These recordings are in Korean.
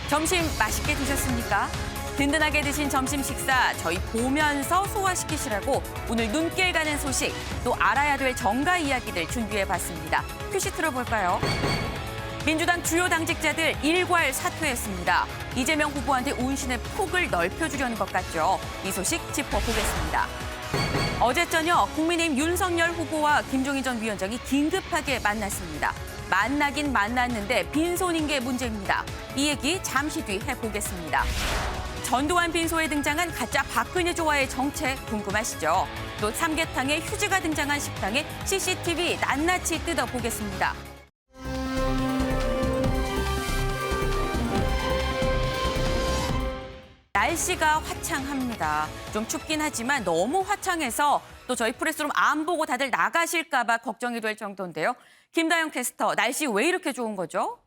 점심 맛있게 드셨습니까? 든든하게 드신 점심 식사 저희 보면서 소화시키시라고 오늘 눈길 가는 소식, 또 알아야 될 정가 이야기들 준비해봤습니다. 큐시 틀어볼까요? 민주당 주요 당직자들 일괄 사퇴했습니다. 이재명 후보한테 운신의 폭을 넓혀주려는 것 같죠. 이 소식 짚어보겠습니다. 어제 저녁 국민의힘 윤석열 후보와 김종인 전 위원장이 긴급하게 만났습니다. 만나긴 만났는데 빈손인 게 문제입니다. 이 얘기 잠시 뒤 해보겠습니다. 전두환 빈소에 등장한 가짜 박근혜 좋아의 정체 궁금하시죠? 또 삼계탕에 휴지가 등장한 식당에 CCTV 낱낱이 뜯어보겠습니다. 날씨가 화창합니다. 좀 춥긴 하지만 너무 화창해서 또 저희 프레스룸 안 보고 다들 나가실까 봐 걱정이 될 정도인데요. 김다영 캐스터, 날씨 왜 이렇게 좋은 거죠?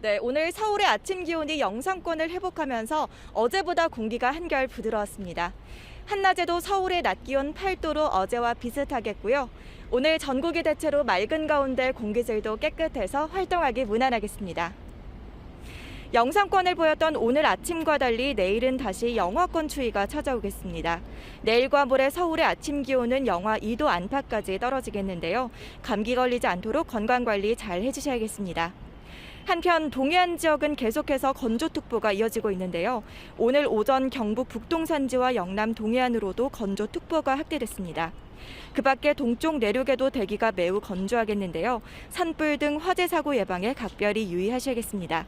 네, 오늘 서울의 아침 기온이 영상권을 회복하면서 어제보다 공기가 한결 부드러웠습니다. 한낮에도 서울의 낮 기온 8도로 어제와 비슷하겠고요. 오늘 전국이 대체로 맑은 가운데 공기질도 깨끗해서 활동하기 무난하겠습니다. 영상권을 보였던 오늘 아침과 달리 내일은 다시 영하권 추위가 찾아오겠습니다. 내일과 모레 서울의 아침 기온은 영하 2도 안팎까지 떨어지겠는데요. 감기 걸리지 않도록 건강관리 잘 해주셔야겠습니다. 한편 동해안 지역은 계속해서 건조특보가 이어지고 있는데요. 오늘 오전 경북 북동산지와 영남 동해안으로도 건조특보가 확대됐습니다. 그 밖에 동쪽 내륙에도 대기가 매우 건조하겠는데요. 산불 등 화재 사고 예방에 각별히 유의하셔야겠습니다.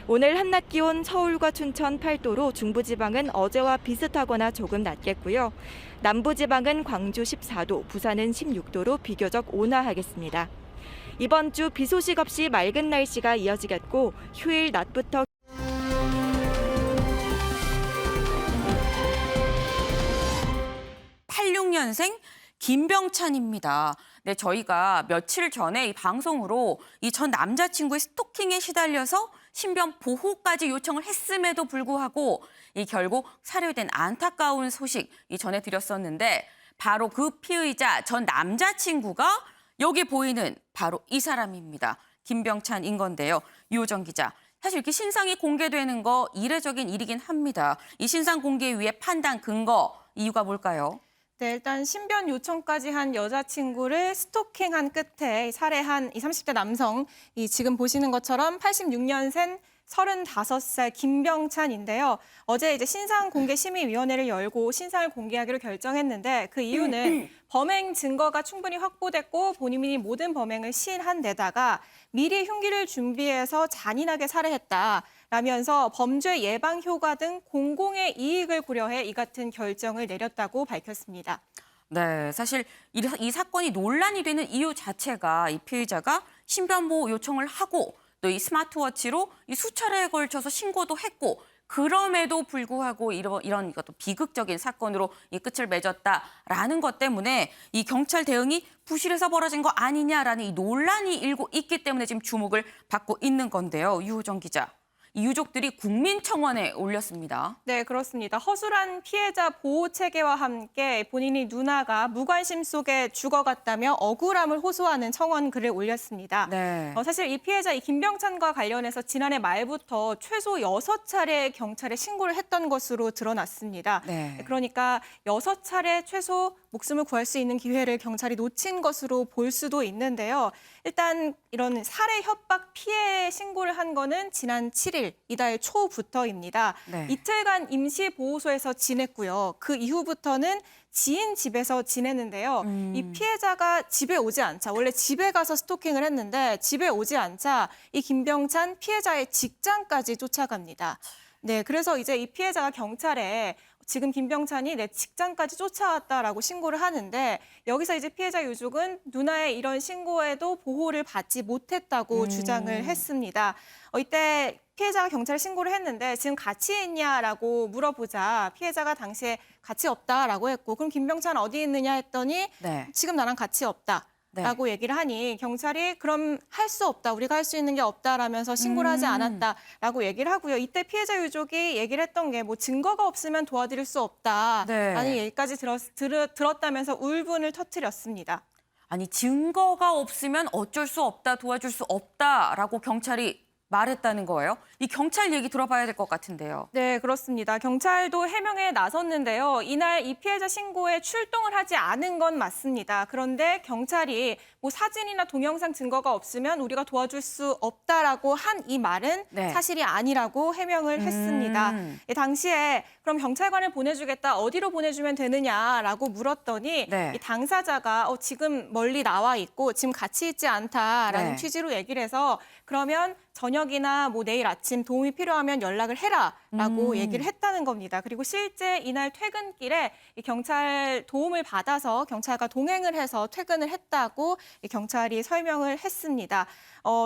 오늘 한낮 기온 서울과 춘천 8도로 중부지방은 어제와 비슷하거나 조금 낮겠고요. 남부지방은 광주 14도, 부산은 16도로 비교적 온화하겠습니다. 이번 주 비 소식 없이 맑은 날씨가 이어지겠고 휴일 낮부터 86년생 김병찬입니다. 네, 저희가 며칠 전에 이 방송으로 이 전 남자친구의 스토킹에 시달려서 신변 보호까지 요청을 했음에도 불구하고 이 결국 살해된 안타까운 소식 전해드렸었는데 바로 그 피의자 전 남자친구가 여기 보이는 바로 이 사람입니다. 김병찬인 건데요. 유호정 기자. 사실 이렇게 신상이 공개되는 거 이례적인 일이긴 합니다. 이 신상 공개 위에 판단 근거 이유가 뭘까요? 네, 일단 신변 요청까지 한 여자친구를 스토킹한 끝에 살해한 이 30대 남성, 이 지금 보시는 것처럼 86년생 35살 김병찬인데요. 어제 이제 신상공개심의위원회를 열고 신상을 공개하기로 결정했는데 그 이유는 범행 증거가 충분히 확보됐고 본인이 모든 범행을 시인한 데다가 미리 흉기를 준비해서 잔인하게 살해했다라면서 범죄 예방 효과 등 공공의 이익을 고려해 이 같은 결정을 내렸다고 밝혔습니다. 네, 사실 이 사건이 논란이 되는 이유 자체가 이 피의자가 신변보호 요청을 하고 또 이 스마트워치로 이 수차례에 걸쳐서 신고도 했고 그럼에도 불구하고 이런 이것도 비극적인 사건으로 이 끝을 맺었다라는 것 때문에 이 경찰 대응이 부실해서 벌어진 거 아니냐라는 이 논란이 일고 있기 때문에 지금 주목을 받고 있는 건데요. 유호정 기자. 이 유족들이 국민청원에 올렸습니다. 네, 그렇습니다. 허술한 피해자 보호 체계와 함께 본인이 누나가 무관심 속에 죽어갔다며 억울함을 호소하는 청원 글을 올렸습니다. 네. 사실 이 피해자 이 김병찬과 관련해서 지난해 말부터 최소 6차례 경찰에 신고를 했던 것으로 드러났습니다. 네. 그러니까 6차례 최소 목숨을 구할 수 있는 기회를 경찰이 놓친 것으로 볼 수도 있는데요. 일단 이런 살해 협박 피해 신고를 한 거는 지난 7일 이달 초부터입니다. 네. 이틀간 임시보호소에서 지냈고요. 그 이후부터는 지인 집에서 지냈는데요. 이 피해자가 집에 오지 않자, 원래 집에 가서 스토킹을 했는데 집에 오지 않자 이 김병찬 피해자의 직장까지 쫓아갑니다. 네, 그래서 이제 이 피해자가 경찰에 지금 김병찬이 내 직장까지 쫓아왔다라고 신고를 하는데 여기서 이제 피해자 유족은 누나의 이런 신고에도 보호를 받지 못했다고 주장을 했습니다. 이때 피해자가 경찰에 신고를 했는데 지금 같이 있냐라고 물어보자 피해자가 당시에 같이 없다라고 했고 그럼 김병찬 어디 있느냐 했더니 네. 지금 나랑 같이 없다. 네. 라고 얘기를 하니 경찰이 그럼 할 수 없다. 우리가 할 수 있는 게 없다라면서 신고를 하지 않았다라고 얘기를 하고요. 이때 피해자 유족이 얘기를 했던 게 뭐 증거가 없으면 도와드릴 수 없다. 네. 라는 얘기까지 들었다면서 울분을 터뜨렸습니다. 아니 증거가 없으면 어쩔 수 없다, 도와줄 수 없다라고 경찰이 말했다는 거예요? 이 경찰 얘기 들어봐야 될 것 같은데요. 네, 그렇습니다. 경찰도 해명에 나섰는데요. 이날 이 피해자 신고에 출동을 하지 않은 건 맞습니다. 그런데 경찰이 뭐 사진이나 동영상 증거가 없으면 우리가 도와줄 수 없다라고 한 이 말은 네. 사실이 아니라고 해명을 했습니다. 당시에 그럼 경찰관을 보내주겠다, 어디로 보내주면 되느냐라고 물었더니 네. 이 당사자가 지금 멀리 나와 있고 지금 같이 있지 않다라는 네. 취지로 얘기를 해서 그러면 저녁이나 뭐 내일 아침 도움이 필요하면 연락을 해라라고 얘기를 했다는 겁니다. 그리고 실제 이날 퇴근길에 이 경찰 도움을 받아서 경찰과 동행을 해서 퇴근을 했다고 이 경찰이 설명을 했습니다.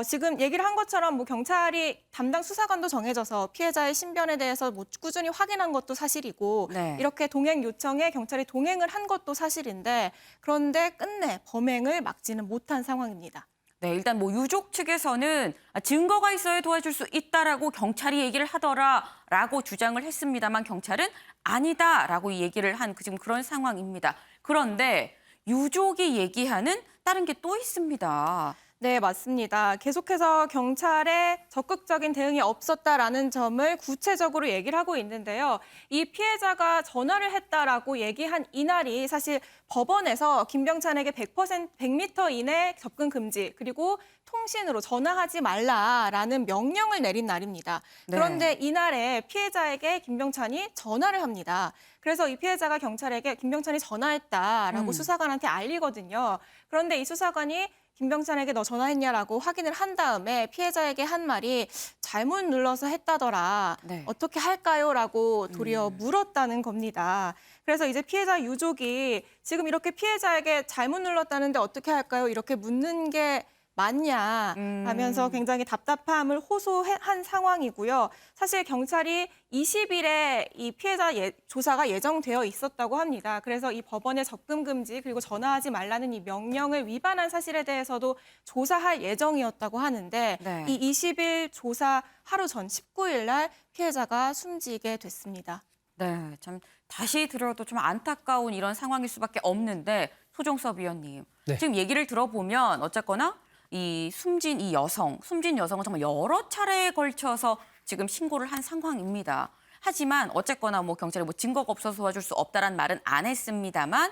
지금 얘기를 한 것처럼 뭐 경찰이 담당 수사관도 정해져서 피해자의 신변에 대해서 뭐 꾸준히 확인한 것도 사실이고 네. 이렇게 동행 요청에 경찰이 동행을 한 것도 사실인데 그런데 끝내 범행을 막지는 못한 상황입니다. 네, 일단 뭐 유족 측에서는 증거가 있어야 도와줄 수 있다라고 경찰이 얘기를 하더라라고 주장을 했습니다만 경찰은 아니다라고 이 얘기를 한 지금 그런 상황입니다. 그런데 유족이 얘기하는 다른 게 또 있습니다. 네, 맞습니다. 계속해서 경찰의 적극적인 대응이 없었다라는 점을 구체적으로 얘기를 하고 있는데요. 이 피해자가 전화를 했다라고 얘기한 이날이 사실 법원에서 김병찬에게 100m 이내 접근 금지 그리고 통신으로 전화하지 말라라는 명령을 내린 날입니다. 네. 그런데 이날에 피해자에게 김병찬이 전화를 합니다. 그래서 이 피해자가 경찰에게 김병찬이 전화했다라고 수사관한테 알리거든요. 그런데 이 수사관이 김병찬에게 너 전화했냐라고 확인을 한 다음에 피해자에게 한 말이 잘못 눌러서 했다더라. 네. 어떻게 할까요? 라고 도리어 물었다는 겁니다. 그래서 이제 피해자 유족이 지금 이렇게 피해자에게 잘못 눌렀다는데 어떻게 할까요? 이렇게 묻는 게 맞냐 하면서 굉장히 답답함을 호소한 상황이고요. 사실 경찰이 20일에 이 피해자 조사가 예정되어 있었다고 합니다. 그래서 이 법원의 접근 금지 그리고 전화하지 말라는 이 명령을 위반한 사실에 대해서도 조사할 예정이었다고 하는데 네. 이 20일 조사 하루 전 19일 날 피해자가 숨지게 됐습니다. 네, 참 다시 들어도 좀 안타까운 이런 상황일 수밖에 없는데 소종섭 위원님, 네. 지금 얘기를 들어보면 어쨌거나 이 숨진 여성은 정말 여러 차례에 걸쳐서 지금 신고를 한 상황입니다. 하지만 어쨌거나 뭐 경찰이 뭐 증거가 없어서 도와줄 수 없다라는 말은 안 했습니다만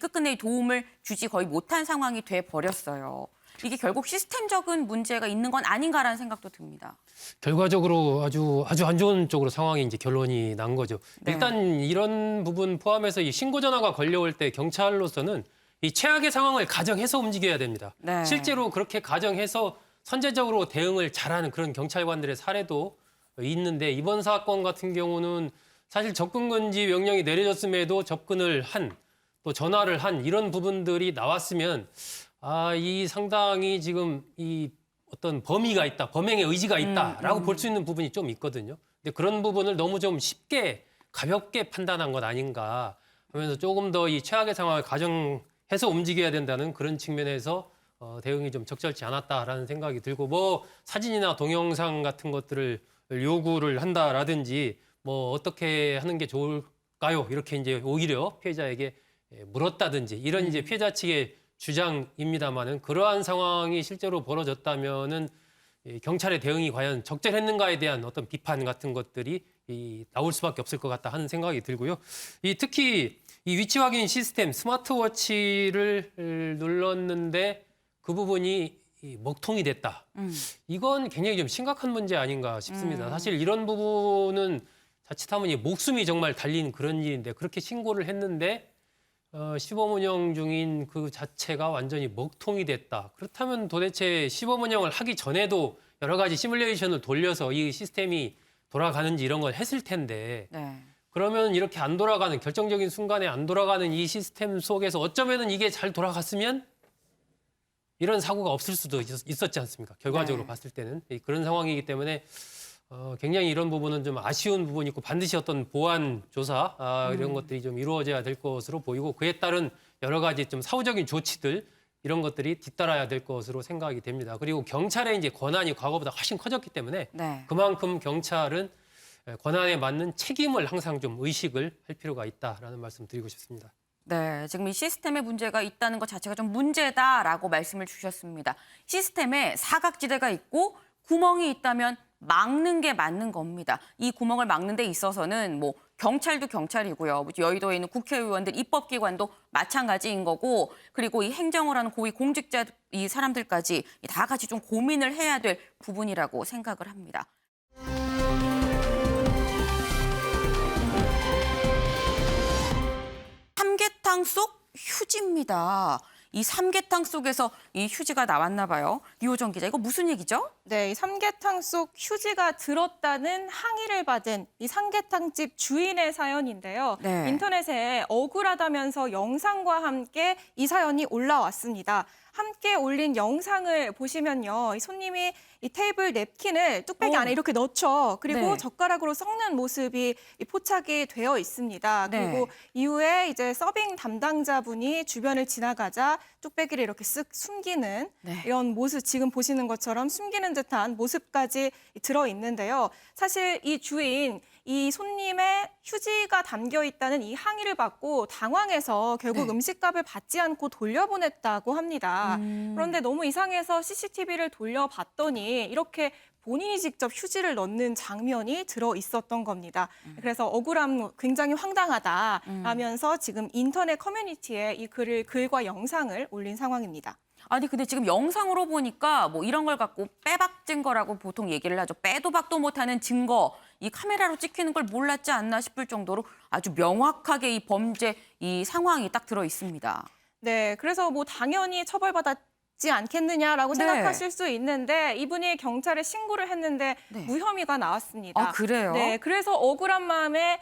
끝끝내 도움을 주지 거의 못한 상황이 돼 버렸어요. 이게 결국 시스템적인 문제가 있는 건 아닌가라는 생각도 듭니다. 결과적으로 아주 안 좋은 쪽으로 상황이 이제 결론이 난 거죠. 네. 일단 이런 부분 포함해서 이 신고 전화가 걸려올 때 경찰로서는 이 최악의 상황을 가정해서 움직여야 됩니다. 네. 실제로 그렇게 가정해서 선제적으로 대응을 잘하는 그런 경찰관들의 사례도 있는데 이번 사건 같은 경우는 사실 접근 금지 명령이 내려졌음에도 접근을 한 또 전화를 한 이런 부분들이 나왔으면 이 상당히 지금 이 어떤 범위가 있다, 범행의 의지가 있다라고 볼 수 있는 부분이 좀 있거든요. 근데 그런 부분을 너무 좀 쉽게 가볍게 판단한 것 아닌가 하면서 조금 더 이 최악의 상황을 가정해서 움직여야 된다는 그런 측면에서 대응이 좀 적절치 않았다라는 생각이 들고 뭐 사진이나 동영상 같은 것들을 요구를 한다라든지 뭐 어떻게 하는 게 좋을까요? 이렇게 이제 오히려 피해자에게 물었다든지 이런 이제 피해자 측의 주장입니다만은 그러한 상황이 실제로 벌어졌다면은 경찰의 대응이 과연 적절했는가에 대한 어떤 비판 같은 것들이 나올 수밖에 없을 것 같다 하는 생각이 들고요. 특히 이 위치 확인 시스템 스마트워치를 눌렀는데 그 부분이 먹통이 됐다. 이건 굉장히 좀 심각한 문제 아닌가 싶습니다. 사실 이런 부분은 자칫하면 목숨이 정말 달린 그런 일인데 그렇게 신고를 했는데 시범 운영 중인 그 자체가 완전히 먹통이 됐다. 그렇다면 도대체 시범 운영을 하기 전에도 여러 가지 시뮬레이션을 돌려서 이 시스템이 돌아가는지 이런 걸 했을 텐데 네. 그러면 이렇게 안 돌아가는 결정적인 순간에 안 돌아가는 이 시스템 속에서 어쩌면은 이게 잘 돌아갔으면 이런 사고가 없을 수도 있었지 않습니까? 결과적으로 네. 봤을 때는 그런 상황이기 때문에 굉장히 이런 부분은 좀 아쉬운 부분이 있고 반드시 어떤 보완 조사 이런 것들이 좀 이루어져야 될 것으로 보이고 그에 따른 여러 가지 좀 사후적인 조치들 이런 것들이 뒤따라야 될 것으로 생각이 됩니다. 그리고 경찰의 이제 권한이 과거보다 훨씬 커졌기 때문에 네. 그만큼 경찰은 권한에 맞는 책임을 항상 좀 의식을 할 필요가 있다라는 말씀 드리고 싶습니다. 네, 지금 이 시스템에 문제가 있다는 것 자체가 좀 문제다라고 말씀을 주셨습니다. 시스템에 사각지대가 있고 구멍이 있다면 막는 게 맞는 겁니다. 이 구멍을 막는 데 있어서는 뭐 경찰도 경찰이고요. 여의도에 있는 국회의원들, 입법기관도 마찬가지인 거고, 그리고 이 행정을 하는 고위 공직자 이 사람들까지 다 같이 좀 고민을 해야 될 부분이라고 생각을 합니다. 삼계탕 속 휴지입니다. 이 삼계탕 속에서 이 휴지가 나왔나 봐요. 유호정 기자, 이거 무슨 얘기죠? 네, 이 삼계탕 속 휴지가 들었다는 항의를 받은 이 삼계탕집 주인의 사연인데요. 네. 인터넷에 억울하다면서 영상과 함께 이 사연이 올라왔습니다. 함께 올린 영상을 보시면요, 이 손님이 이 테이블 냅킨을 뚝배기 안에 이렇게 넣죠. 그리고 네. 젓가락으로 섞는 모습이 이 포착이 되어 있습니다. 네. 그리고 이후에 이제 서빙 담당자분이 주변을 지나가자 뚝배기를 이렇게 쓱 숨기는 네. 이런 모습, 지금 보시는 것처럼 숨기는 듯한 모습까지 들어 있는데요. 사실 이 주인, 이 손님의 휴지가 담겨 있다는 이 항의를 받고 당황해서 결국 네. 음식값을 받지 않고 돌려보냈다고 합니다. 그런데 너무 이상해서 CCTV를 돌려봤더니 이렇게 본인이 직접 휴지를 넣는 장면이 들어 있었던 겁니다. 그래서 억울함, 굉장히 황당하다 라면서 지금 인터넷 커뮤니티에 이 글과 영상을 올린 상황입니다. 아니 근데 지금 영상으로 보니까 뭐 이런 걸 갖고 빼박 증거라고 보통 얘기를 하죠. 빼도 박도 못하는 증거, 이 카메라로 찍히는 걸 몰랐지 않나 싶을 정도로 아주 명확하게 이 범죄 이 상황이 딱 들어 있습니다. 네, 그래서 뭐 당연히 처벌받았지 않겠느냐라고 네. 생각하실 수 있는데 이분이 경찰에 신고를 했는데 네. 무혐의가 나왔습니다. 아, 그래요? 네, 그래서 억울한 마음에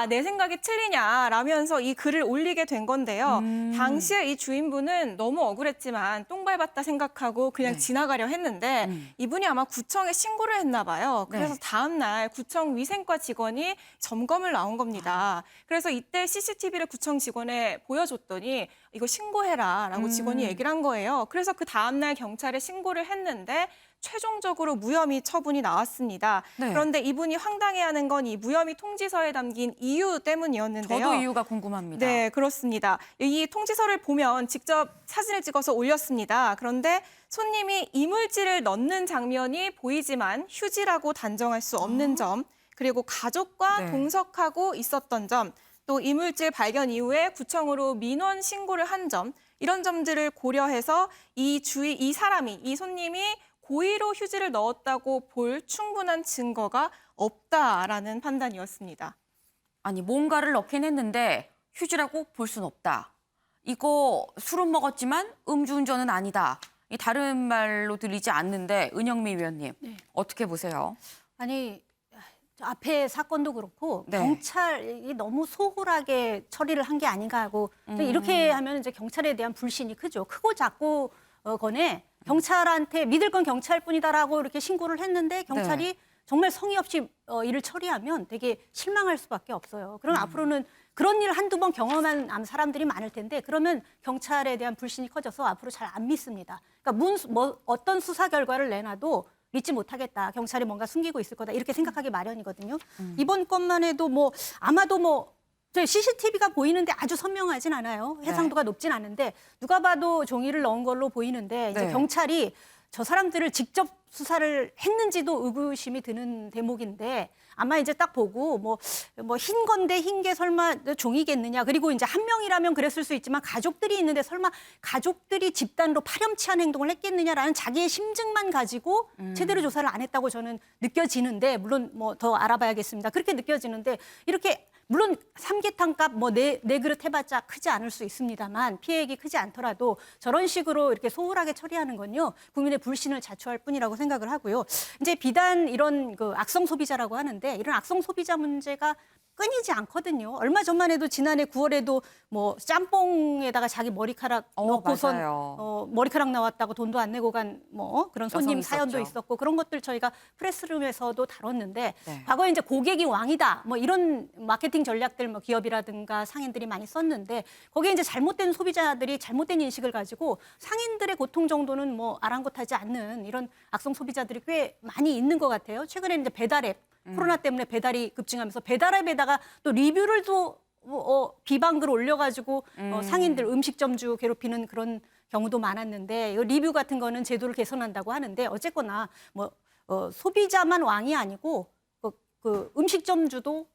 내 생각이 틀리냐라면서 이 글을 올리게 된 건데요. 당시에 이 주인분은 너무 억울했지만 똥 밟았다 생각하고 그냥 네. 지나가려 했는데 이분이 아마 구청에 신고를 했나 봐요. 그래서 네. 다음 날 구청 위생과 직원이 점검을 나온 아. 겁니다. 그래서 이때 CCTV를 구청 직원에 보여줬더니 이거 신고해라라고 직원이 얘기를 한 거예요. 그래서 그 다음 날 경찰에 신고를 했는데 최종적으로 무혐의 처분이 나왔습니다. 네. 그런데 이분이 황당해하는 건 이 무혐의 통지서에 담긴 이유 때문이었는데요. 저도 이유가 궁금합니다. 네, 그렇습니다. 이 통지서를 보면 직접 사진을 찍어서 올렸습니다. 그런데 손님이 이물질을 넣는 장면이 보이지만 휴지라고 단정할 수 없는 점, 그리고 가족과 네. 동석하고 있었던 점, 또 이물질 발견 이후에 구청으로 민원 신고를 한 점, 이런 점들을 고려해서 이 손님이 고의로 휴지를 넣었다고 볼 충분한 증거가 없다라는 판단이었습니다. 아니 뭔가를 넣긴 했는데 휴지라고 볼 순 없다. 이거 술은 먹었지만 음주운전은 아니다. 이 다른 말로 들리지 않는데 은영미 위원님 네. 어떻게 보세요? 아니 앞에 사건도 그렇고 네. 경찰이 너무 소홀하게 처리를 한 게 아닌가 하고 이렇게 하면 이제 경찰에 대한 불신이 크죠. 크고 작고 건에 경찰한테 믿을 건 경찰뿐이다라고 이렇게 신고를 했는데 경찰이 네. 정말 성의 없이 일을 처리하면 되게 실망할 수밖에 없어요. 그럼 앞으로는 그런 일 한두 번 경험한 사람들이 많을 텐데 그러면 경찰에 대한 불신이 커져서 앞으로 잘 안 믿습니다. 그러니까 어떤 수사 결과를 내놔도 믿지 못하겠다. 경찰이 뭔가 숨기고 있을 거다. 이렇게 생각하기 마련이거든요. 이번 건만 해도 아마도 CCTV가 보이는데 아주 선명하진 않아요. 해상도가 높진 않은데 누가 봐도 종이를 넣은 걸로 보이는데 이제 네. 경찰이 저 사람들을 직접 수사를 했는지도 의구심이 드는 대목인데 아마 이제 딱 보고 흰 건데 흰 게 설마 종이겠느냐. 그리고 이제 한 명이라면 그랬을 수 있지만 가족들이 있는데 설마 가족들이 집단으로 파렴치한 행동을 했겠느냐라는 자기의 심증만 가지고 제대로 조사를 안 했다고 저는 느껴지는데 물론 더 알아봐야겠습니다. 그렇게 느껴지는데 이렇게 물론 삼계탕값 네 그릇 해봤자 크지 않을 수 있습니다만 피해액이 크지 않더라도 저런 식으로 이렇게 소홀하게 처리하는 건요 국민의 불신을 자초할 뿐이라고 생각을 하고요. 이제 비단 이런 악성 소비자라고 하는데 이런 악성 소비자 문제가 끊이지 않거든요. 얼마 전만 해도 지난해 9월에도 짬뽕에다가 자기 머리카락 넣고선 맞아요. 머리카락 나왔다고 돈도 안 내고 간 그런 손님 여성이 사연도 있었죠. 있었고 그런 것들 저희가 프레스룸에서도 다뤘는데 네. 과거에 이제 고객이 왕이다 이런 마케팅 전략들 기업이라든가 상인들이 많이 썼는데 거기에 이제 잘못된 소비자들이 잘못된 인식을 가지고 상인들의 고통 정도는 아랑곳하지 않는 이런 악성 소비자들이 꽤 많이 있는 것 같아요. 최근에 이제 배달앱 코로나 때문에 배달이 급증하면서 배달앱에다가 또 리뷰를 또 비방글 올려가지고 상인들 음식점주 괴롭히는 그런 경우도 많았는데 이 리뷰 같은 거는 제도를 개선한다고 하는데 어쨌거나 소비자만 왕이 아니고 그 음식점주도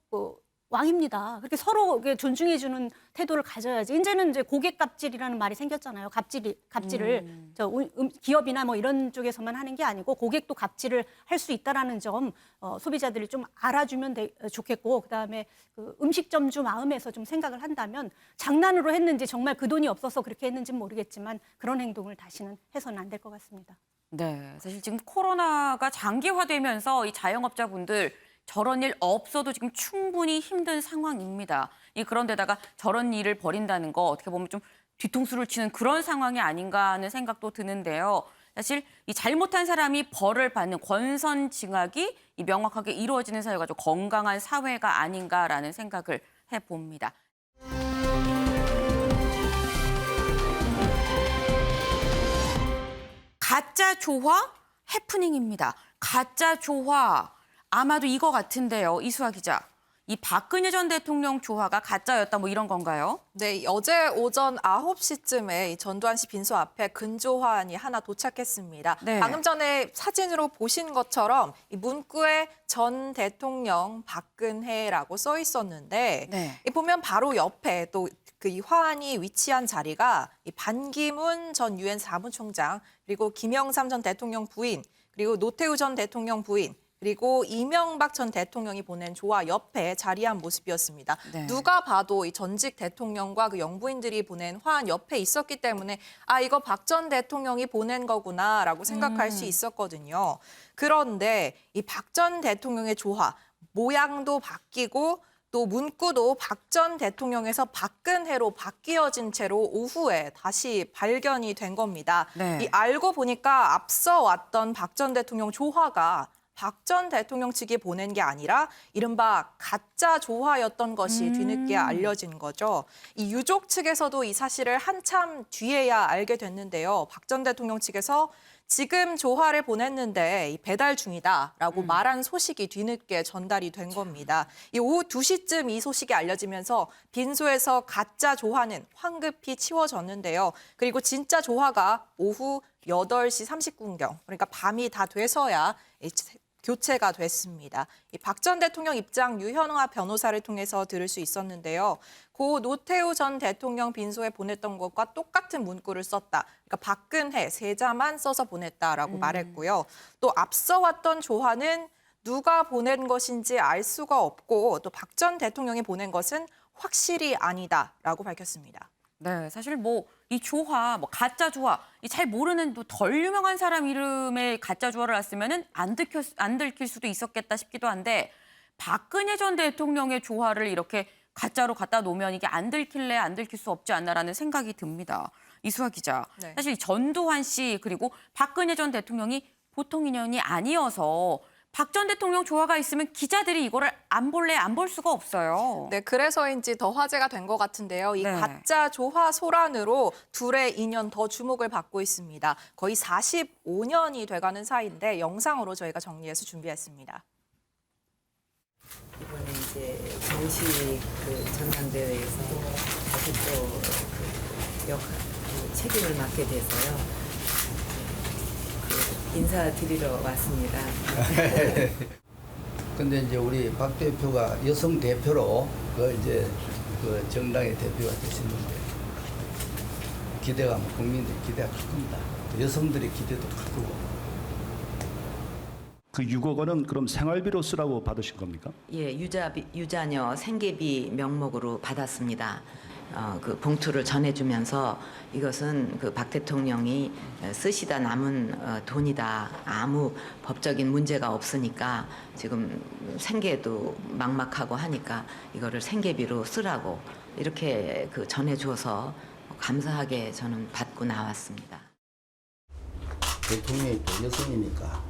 왕입니다. 그렇게 서로 존중해주는 태도를 가져야지. 이제는 이제 고객 갑질이라는 말이 생겼잖아요. 갑질을 기업이나 뭐 이런 쪽에서만 하는 게 아니고 고객도 갑질을 할 수 있다라는 점 소비자들이 좀 알아주면 좋겠고, 그다음에 그 음식점주 마음에서 좀 생각을 한다면 장난으로 했는지 정말 그 돈이 없어서 그렇게 했는지는 모르겠지만 그런 행동을 다시는 해서는 안 될 것 같습니다. 네, 사실 지금 코로나가 장기화되면서 이 자영업자분들 저런 일 없어도 지금 충분히 힘든 상황입니다. 그런데다가 저런 일을 벌인다는 거 어떻게 보면 좀 뒤통수를 치는 그런 상황이 아닌가 하는 생각도 드는데요. 사실 이 잘못한 사람이 벌을 받는 권선징악이 명확하게 이루어지는 사회가 좀 건강한 사회가 아닌가라는 생각을 해봅니다. 가짜 조화 해프닝입니다. 가짜 조화. 아마도 이거 같은데요, 이수아 기자. 이 박근혜 전 대통령 조화가 가짜였다 뭐 이런 건가요? 네, 어제 오전 9시쯤에 이 전두환 씨 빈소 앞에 근조화환이 하나 도착했습니다. 네. 방금 전에 사진으로 보신 것처럼 이 문구에 전 대통령 박근혜라고 써 있었는데 네. 이 보면 바로 옆에 또 그 이 화환이 위치한 자리가 이 반기문 전 유엔 사무총장, 그리고 김영삼 전 대통령 부인, 그리고 노태우 전 대통령 부인, 그리고 이명박 전 대통령이 보낸 조화 옆에 자리한 모습이었습니다. 네. 누가 봐도 이 전직 대통령과 그 영부인들이 보낸 화환 옆에 있었기 때문에 이거 박 전 대통령이 보낸 거구나라고 생각할 수 있었거든요. 그런데 이 박 전 대통령의 조화, 모양도 바뀌고 또 문구도 박 전 대통령에서 박근혜로 바뀌어진 채로 오후에 다시 발견이 된 겁니다. 네. 이 알고 보니까 앞서 왔던 박 전 대통령 조화가 박 전 대통령 측이 보낸 게 아니라 이른바 가짜 조화였던 것이 뒤늦게 알려진 거죠. 이 유족 측에서도 이 사실을 한참 뒤에야 알게 됐는데요. 박 전 대통령 측에서 지금 조화를 보냈는데 이 배달 중이다라고 말한 소식이 뒤늦게 전달이 된 겁니다. 이 오후 2시쯤 이 소식이 알려지면서 빈소에서 가짜 조화는 황급히 치워졌는데요. 그리고 진짜 조화가 오후 8시 30분경, 그러니까 밤이 다 돼서야 교체가 됐습니다. 박 전 대통령 입장 유현화 변호사를 통해서 들을 수 있었는데요. 고 노태우 전 대통령 빈소에 보냈던 것과 똑같은 문구를 썼다. 그러니까 박근혜 세자만 써서 보냈다라고 말했고요. 또 앞서 왔던 조화는 누가 보낸 것인지 알 수가 없고 또 박 전 대통령이 보낸 것은 확실히 아니다라고 밝혔습니다. 네, 사실 이 조화, 가짜 조화, 잘 모르는 또 덜 유명한 사람 이름의 가짜 조화를 놨으면은 안 들킬 수도 있었겠다 싶기도 한데 박근혜 전 대통령의 조화를 이렇게 가짜로 갖다 놓으면 이게 안 들킬 수 없지 않나라는 생각이 듭니다. 이수아 기자, 네. 사실 전두환 씨 그리고 박근혜 전 대통령이 보통 인연이 아니어서 박 전 대통령 조화가 있으면 기자들이 이거를 안 볼 수가 없어요. 네, 그래서인지 더 화제가 된 것 같은데요. 이 네. 가짜 조화 소란으로 둘의 인연 더 주목을 받고 있습니다. 거의 45년이 돼가는 사이인데 영상으로 저희가 정리해서 준비했습니다. 이번에 이제 정식 전당대회에서 다시 또 책임을 맡게 돼서요. 인사드리러 왔습니다. 근데 이제 우리 박 대표가 여성 대표로 그 정당의 대표가 되시는데 기대가 국민들 기대가 클 겁니다. 여성들의 기대도 클 거고. 그 6억 원은 그럼 생활비로 쓰라고 받으신 겁니까? 예, 유자녀 생계비 명목으로 받았습니다. 그 봉투를 전해주면서 이것은 그 박 대통령이 쓰시다 남은 돈이다. 아무 법적인 문제가 없으니까 지금 생계도 막막하고 하니까 이거를 생계비로 쓰라고 이렇게 전해줘서 감사하게 저는 받고 나왔습니다. 대통령이 또 여성이니까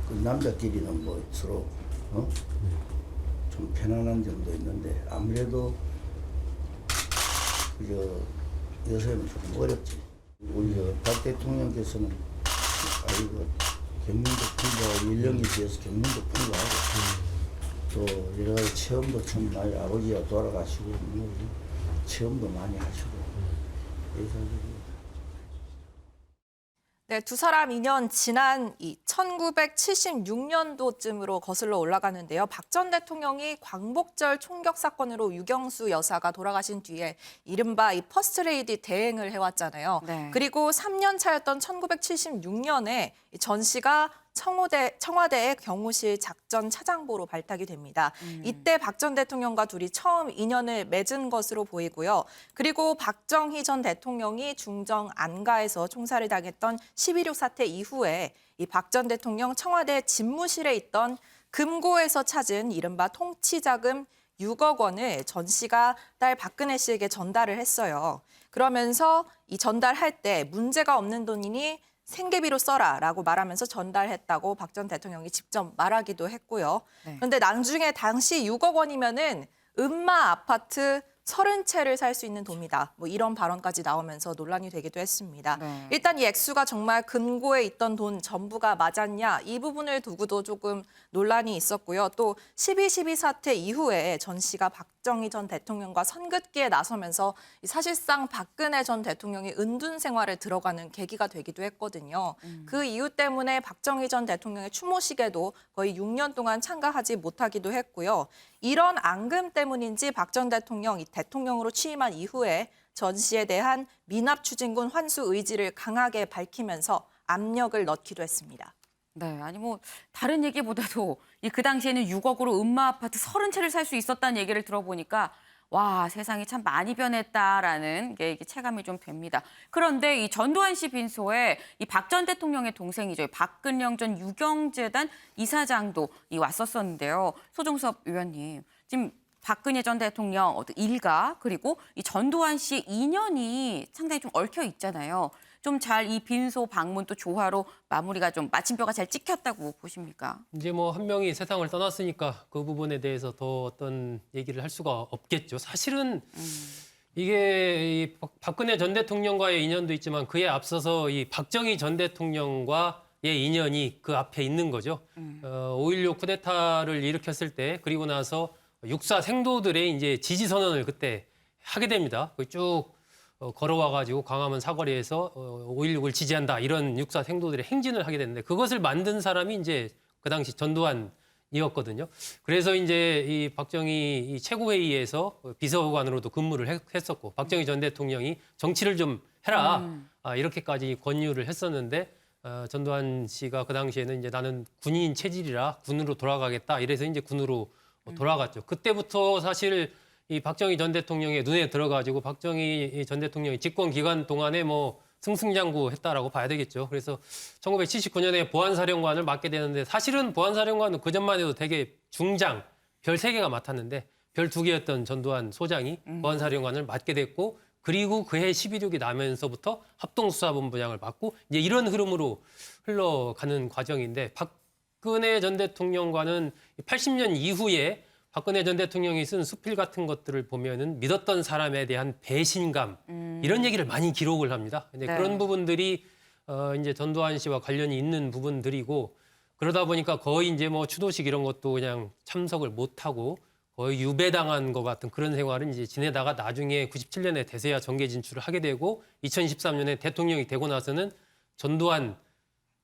그 남자끼리는 서로 좀 편안한 점도 있는데 아무래도 여성은 조금 어렵지. 우리 박 대통령께서는 경륜도 풍부하고 연령에 비해서 경륜도 풍부하고 또 여러 가지 체험도 참 많이 아버지가 돌아가시고 체험도 많이 하시고 그래서 네, 두 사람 인연 지난 이 1976년도쯤으로 거슬러 올라가는데요. 박 전 대통령이 광복절 총격 사건으로 유경수 여사가 돌아가신 뒤에 이른바 이 퍼스트레이디 대행을 해왔잖아요. 네. 그리고 3년 차였던 1976년에 전 씨가 청와대의 경호실 작전 차장보로 발탁이 됩니다. 이때 박 전 대통령과 둘이 처음 인연을 맺은 것으로 보이고요. 그리고 박정희 전 대통령이 중정 안가에서 총살을 당했던 11.6 사태 이후에 이 박 전 대통령 청와대 집무실에 있던 금고에서 찾은 이른바 통치자금 6억 원을 전 씨가 딸 박근혜 씨에게 전달을 했어요. 그러면서 이 전달할 때 문제가 없는 돈이니 생계비로 써라라고 말하면서 전달했다고 박 전 대통령이 직접 말하기도 했고요. 네. 그런데 나중에 당시 6억 원이면은 음마 아파트 30채를 살 수 있는 돈이다. 뭐 이런 발언까지 나오면서 논란이 되기도 했습니다. 네. 일단 이 액수가 정말 금고에 있던 돈 전부가 맞았냐 이 부분을 두고도 조금 논란이 있었고요. 또 12.12 사태 이후에 전 씨가 박정희 전 대통령과 선긋기에 나서면서 사실상 박근혜 전 대통령이 은둔 생활에 들어가는 계기가 되기도 했거든요. 그 이유 때문에 박정희 전 대통령의 추모식에도 거의 6년 동안 참가하지 못하기도 했고요. 이런 앙금 때문인지 박 전 대통령 대통령으로 취임한 이후에 전 씨에 대한 미납 추진군 환수 의지를 강하게 밝히면서 압력을 넣기도 했습니다. 네, 아니 뭐 다른 얘기보다도 그 당시에는 6억으로 음마 아파트 30채를 살 수 있었다는 얘기를 들어보니까 와, 세상이 참 많이 변했다라는 게 체감이 좀 됩니다. 그런데 이 전두환 씨 빈소에 이 박 전 대통령의 동생이죠. 박근영 전 유경재단 이사장도 왔었었는데요. 소종섭 의원님, 지금 박근혜 전 대통령 일가 그리고 이 전두환 씨의 인연이 상당히 좀 얽혀 있잖아요. 좀 잘 이 빈소 방문 또 조화로 마무리가 좀 마침표가 잘 찍혔다고 보십니까? 이제 뭐 한 명이 세상을 떠났으니까 그 부분에 대해서 더 어떤 얘기를 할 수가 없겠죠. 사실은 이게 이 박근혜 전 대통령과의 인연도 있지만 그에 앞서서 이 박정희 전 대통령과의 인연이 그 앞에 있는 거죠. 5.16 쿠데타를 일으켰을 때 그리고 나서 육사 생도들의 이제 지지 선언을 그때 하게 됩니다. 쭉 걸어와가지고 광화문 사거리에서 5.16을 지지한다 이런 육사 생도들의 행진을 하게 됐는데 그것을 만든 사람이 이제 그 당시 전두환이었거든요. 그래서 이제 이 박정희 최고회의에서 비서관으로도 근무를 했었고 박정희 전 대통령이 정치를 좀 해라 이렇게까지 권유를 했었는데 전두환 씨가 그 당시에는 이제 나는 군인 체질이라 군으로 돌아가겠다 이래서 이제 군으로 돌아갔죠. 그때부터 사실 이 박정희 전 대통령의 눈에 들어가지고 박정희 전 대통령이 집권 기간 동안에 뭐 승승장구했다라고 봐야 되겠죠. 그래서 1979년에 보안사령관을 맡게 되는데 사실은 보안사령관은 그 전만 해도 되게 중장, 별 3개가 맡았는데 별 2개였던 전두환 소장이 보안사령관을 맡게 됐고 그리고 그해 12.6이 나면서부터 합동수사본부장을 맡고 이제 이런 흐름으로 흘러가는 과정인데 박근혜 전 대통령과는 80년 이후에 박근혜 전 대통령이 쓴 수필 같은 것들을 보면은 믿었던 사람에 대한 배신감 이런 얘기를 많이 기록을 합니다. 근데 네. 그런 부분들이 이제 전두환 씨와 관련이 있는 부분들이고 그러다 보니까 거의 이제 뭐 추도식 이런 것도 그냥 참석을 못 하고 거의 유배당한 것 같은 그런 생활을 이제 지내다가 나중에 97년에 대세야 정계 진출을 하게 되고 2013년에 대통령이 되고 나서는 전두환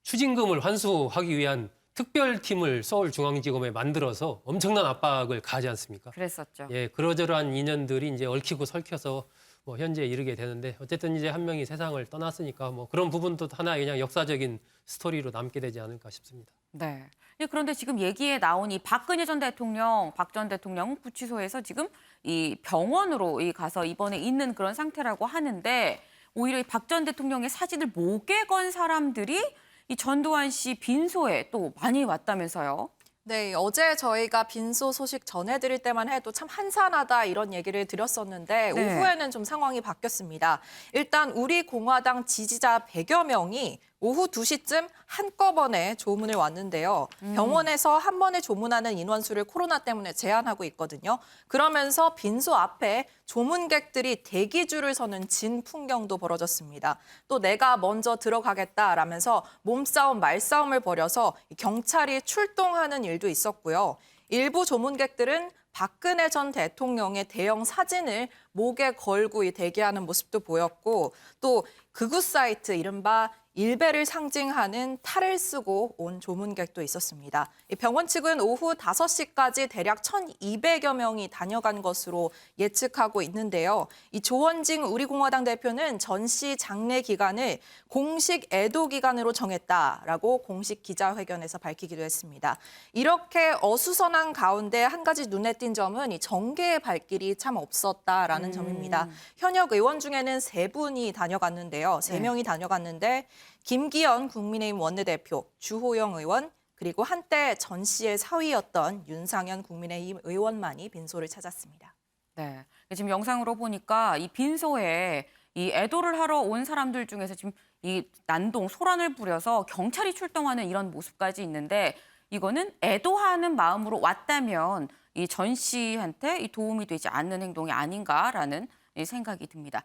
추징금을 환수하기 위한 특별팀을 서울중앙지검에 만들어서 엄청난 압박을 가하지 않습니까? 그랬었죠. 예, 그러저러한 인연들이 이제 얽히고 설켜서 뭐 현재에 이르게 되는데 어쨌든 이제 한 명이 세상을 떠났으니까 뭐 그런 부분도 하나의 그냥 역사적인 스토리로 남게 되지 않을까 싶습니다. 네. 그런데 지금 얘기에 나온 이 박근혜 전 대통령, 박 전 대통령 구치소에서 지금 이 병원으로 가서 입원해 있는 그런 상태라고 하는데 오히려 박 전 대통령의 사진을 목에 건 사람들이 이 전두환 씨 빈소에 또 많이 왔다면서요? 네, 어제 저희가 빈소 소식 전해드릴 때만 해도 참 한산하다 이런 얘기를 드렸었는데 네. 오후에는 좀 상황이 바뀌었습니다. 일단 우리 공화당 지지자 100여 명이 오후 2시쯤 한꺼번에 조문을 왔는데요. 병원에서 한 번에 조문하는 인원수를 코로나 때문에 제한하고 있거든요. 그러면서 빈소 앞에 조문객들이 대기줄을 서는 진 풍경도 벌어졌습니다. 또 내가 먼저 들어가겠다라면서 몸싸움, 말싸움을 벌여서 경찰이 출동하는 일도 있었고요. 일부 조문객들은 박근혜 전 대통령의 대형 사진을 목에 걸고 대기하는 모습도 보였고 또 극우 사이트 이른바 일배를 상징하는 탈을 쓰고 온 조문객도 있었습니다. 이 병원 측은 오후 5시까지 대략 1,200여 명이 다녀간 것으로 예측하고 있는데요. 이 조원징 우리공화당 대표는 전 씨 장례 기간을 공식 애도 기간으로 정했다라고 공식 기자회견에서 밝히기도 했습니다. 이렇게 어수선한 가운데 한 가지 눈에 띈 점은 이 정계의 발길이 참 없었다라는 점입니다. 현역 의원 중에는 3분이 다녀갔는데요. 3명이 다녀갔는데 김기현 국민의힘 원내대표, 주호영 의원, 그리고 한때 전 씨의 사위였던 윤상현 국민의힘 의원만이 빈소를 찾았습니다. 네, 지금 영상으로 보니까 이 빈소에 이 애도를 하러 온 사람들 중에서 지금 이 난동, 소란을 부려서 경찰이 출동하는 이런 모습까지 있는데 이거는 애도하는 마음으로 왔다면 이 전 씨한테 이 도움이 되지 않는 행동이 아닌가라는 이 생각이 듭니다.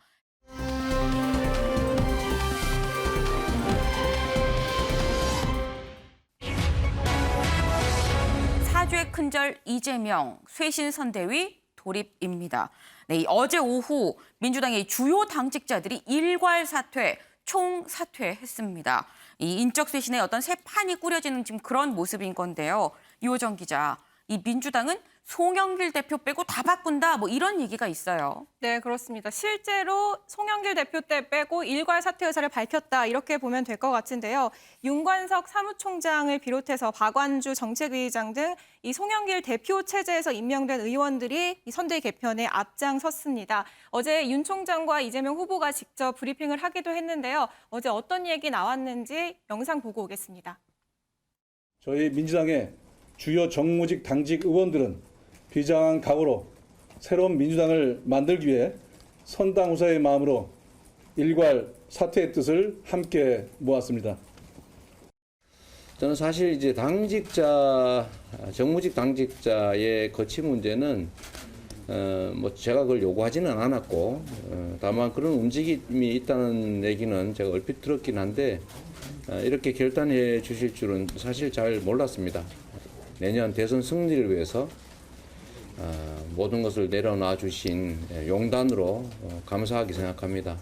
사죄 큰절 이재명 쇄신 선대위 돌입입니다. 네, 어제 오후 민주당의 주요 당직자들이 일괄 사퇴, 총 사퇴했습니다. 이 인적 쇄신의 어떤 새 판이 꾸려지는 지금 그런 모습인 건데요. 유호정 기자, 이 민주당은 송영길 대표 빼고 다 바꾼다, 뭐 이런 얘기가 있어요. 네, 그렇습니다. 실제로 송영길 대표 때 빼고 일괄 사퇴 의사를 밝혔다 이렇게 보면 될 것 같은데요. 윤관석 사무총장을 비롯해서 박완주 정책위의장 등 이 송영길 대표 체제에서 임명된 의원들이 이 선대위 개편에 앞장섰습니다. 어제 윤 총장과 이재명 후보가 직접 브리핑을 하기도 했는데요. 어제 어떤 얘기 나왔는지 영상 보고 오겠습니다. 저희 민주당의 주요 정무직 당직 의원들은 비장한 각오로 새로운 민주당을 만들기 위해 선당후사의 마음으로 일괄 사퇴의 뜻을 함께 모았습니다. 저는 사실 이제 정무직 당직자의 거취 문제는 뭐 제가 그걸 요구하지는 않았고 다만 그런 움직임이 있다는 얘기는 제가 얼핏 들었긴 한데 이렇게 결단해 주실 줄은 사실 잘 몰랐습니다. 내년 대선 승리를 위해서 모든 것을 내려놔 주신 용단으로 감사하게 생각합니다.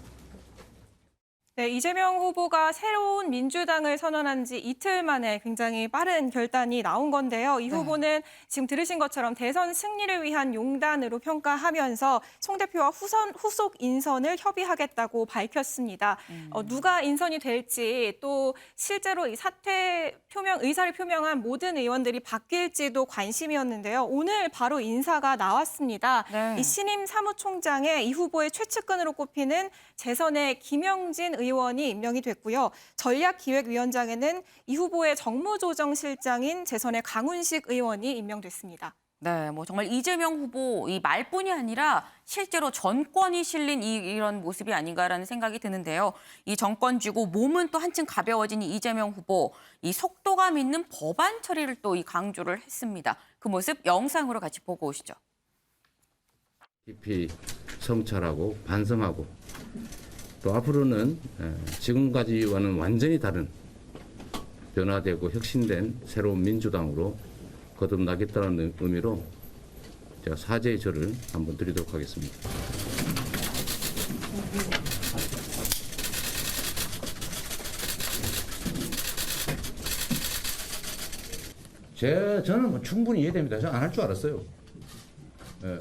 네, 이재명 후보가 새로운 민주당을 선언한 지 이틀 만에 굉장히 빠른 결단이 나온 건데요. 이 후보는 지금 들으신 것처럼 대선 승리를 위한 용단으로 평가하면서 송 대표와 후속 인선을 협의하겠다고 밝혔습니다. 누가 인선이 될지 또 실제로 이 사퇴 의사를 표명한 모든 의원들이 바뀔지도 관심이었는데요. 오늘 바로 인사가 나왔습니다. 네. 이 신임 사무총장의 이 후보의 최측근으로 꼽히는 재선의 김영진 의원이 임명이 됐고요. 전략기획위원장에는 이 후보의 정무조정실장인 재선의 강훈식 의원이 임명됐습니다. 네, 뭐 정말 이재명 후보 이 말뿐이 아니라 실제로 전권이 실린 이런 모습이 아닌가라는 생각이 드는데요. 이 정권 쥐고 몸은 또 한층 가벼워진 이 이재명 후보, 이 속도감 있는 법안 처리를 또 이 강조를 했습니다. 그 모습 영상으로 같이 보고 오시죠. 깊이 성찰하고 반성하고 또 앞으로는 지금까지와는 완전히 다른 변화되고 혁신된 새로운 민주당으로 거듭나겠다는 의미로 제가 사죄의 절을 한번 드리도록 하겠습니다. 저는 뭐 충분히 이해됩니다. 저는 안 할 줄 알았어요.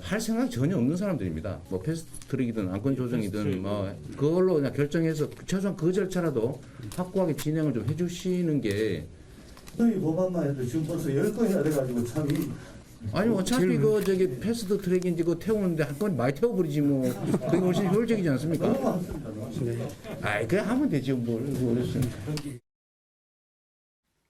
할 생각이 전혀 없는 사람들입니다. 뭐 패스트트랙이든 안건 조정이든 뭐 그걸로 그냥 결정해서 최소한 그 절차라도 확고하게 진행을 좀 해주시는 게. 이 법안만 해도 지금 벌써 10건이나 돼가지고 참. 아니 어차피 그 저기 패스트트랙인지 그 태우는데 한 건 많이 태워버리지 뭐. 그게 훨씬 효율적이지 않습니까? 아이 그냥 하면 되죠 뭘.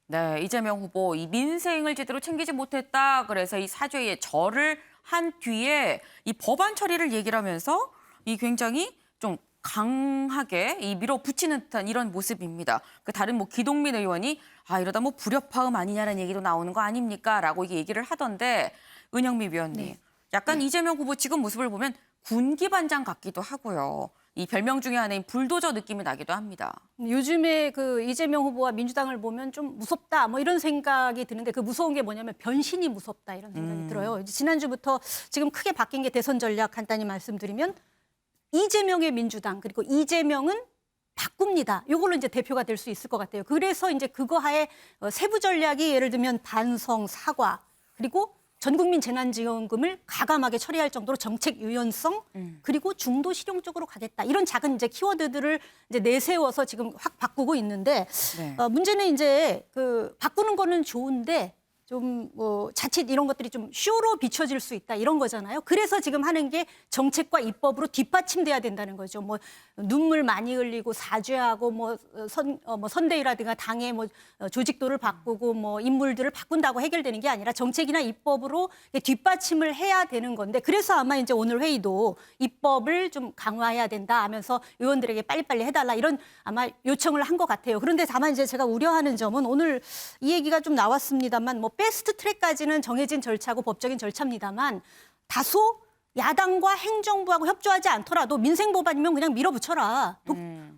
네, 이재명 후보 이 민생을 제대로 챙기지 못했다. 그래서 이 사죄의 절을 한 뒤에 이 법안 처리를 얘기를 하면서 이 굉장히 좀 강하게 이 밀어붙이는 듯한 이런 모습입니다. 그 다른 뭐 기동민 의원이 이러다 뭐 불협화음 아니냐라는 얘기도 나오는 거 아닙니까?라고 얘기를 하던데 은영미 위원님, 약간 이재명 후보 지금 모습을 보면 군기 반장 같기도 하고요. 이 별명 중에 하나인 불도저 느낌이 나기도 합니다. 요즘에 그 이재명 후보와 민주당을 보면 좀 무섭다 뭐 이런 생각이 드는데 그 무서운 게 뭐냐면 변신이 무섭다 이런 생각이 들어요. 이제 지난주부터 지금 크게 바뀐 게 대선 전략 간단히 말씀드리면 이재명의 민주당 그리고 이재명은 바꿉니다. 이걸로 이제 대표가 될 수 있을 것 같아요. 그래서 이제 그거 하에 세부 전략이 예를 들면 반성, 사과, 그리고 전국민 재난지원금을 가감하게 처리할 정도로 정책 유연성, 그리고 중도 실용적으로 가겠다. 이런 작은 이제 키워드들을 이제 내세워서 지금 확 바꾸고 있는데 네. 문제는 이제 그 바꾸는 거는 좋은데 좀 뭐 자칫 이런 것들이 좀 쇼로 비춰질 수 있다 이런 거잖아요. 그래서 지금 하는 게 정책과 입법으로 뒷받침돼야 된다는 거죠. 뭐 눈물 많이 흘리고 사죄하고 뭐 선대위라든가 당의 뭐 조직도를 바꾸고 뭐 인물들을 바꾼다고 해결되는 게 아니라 정책이나 입법으로 뒷받침을 해야 되는 건데 그래서 아마 이제 오늘 회의도 입법을 좀 강화해야 된다 하면서 의원들에게 빨리빨리 해달라 이런 아마 요청을 한 것 같아요. 그런데 다만 이제 제가 우려하는 점은 오늘 이 얘기가 좀 나왔습니다만 뭐 패스트 트랙까지는 정해진 절차고 법적인 절차입니다만 다소 야당과 행정부하고 협조하지 않더라도 민생 법안이면 그냥 밀어붙여라.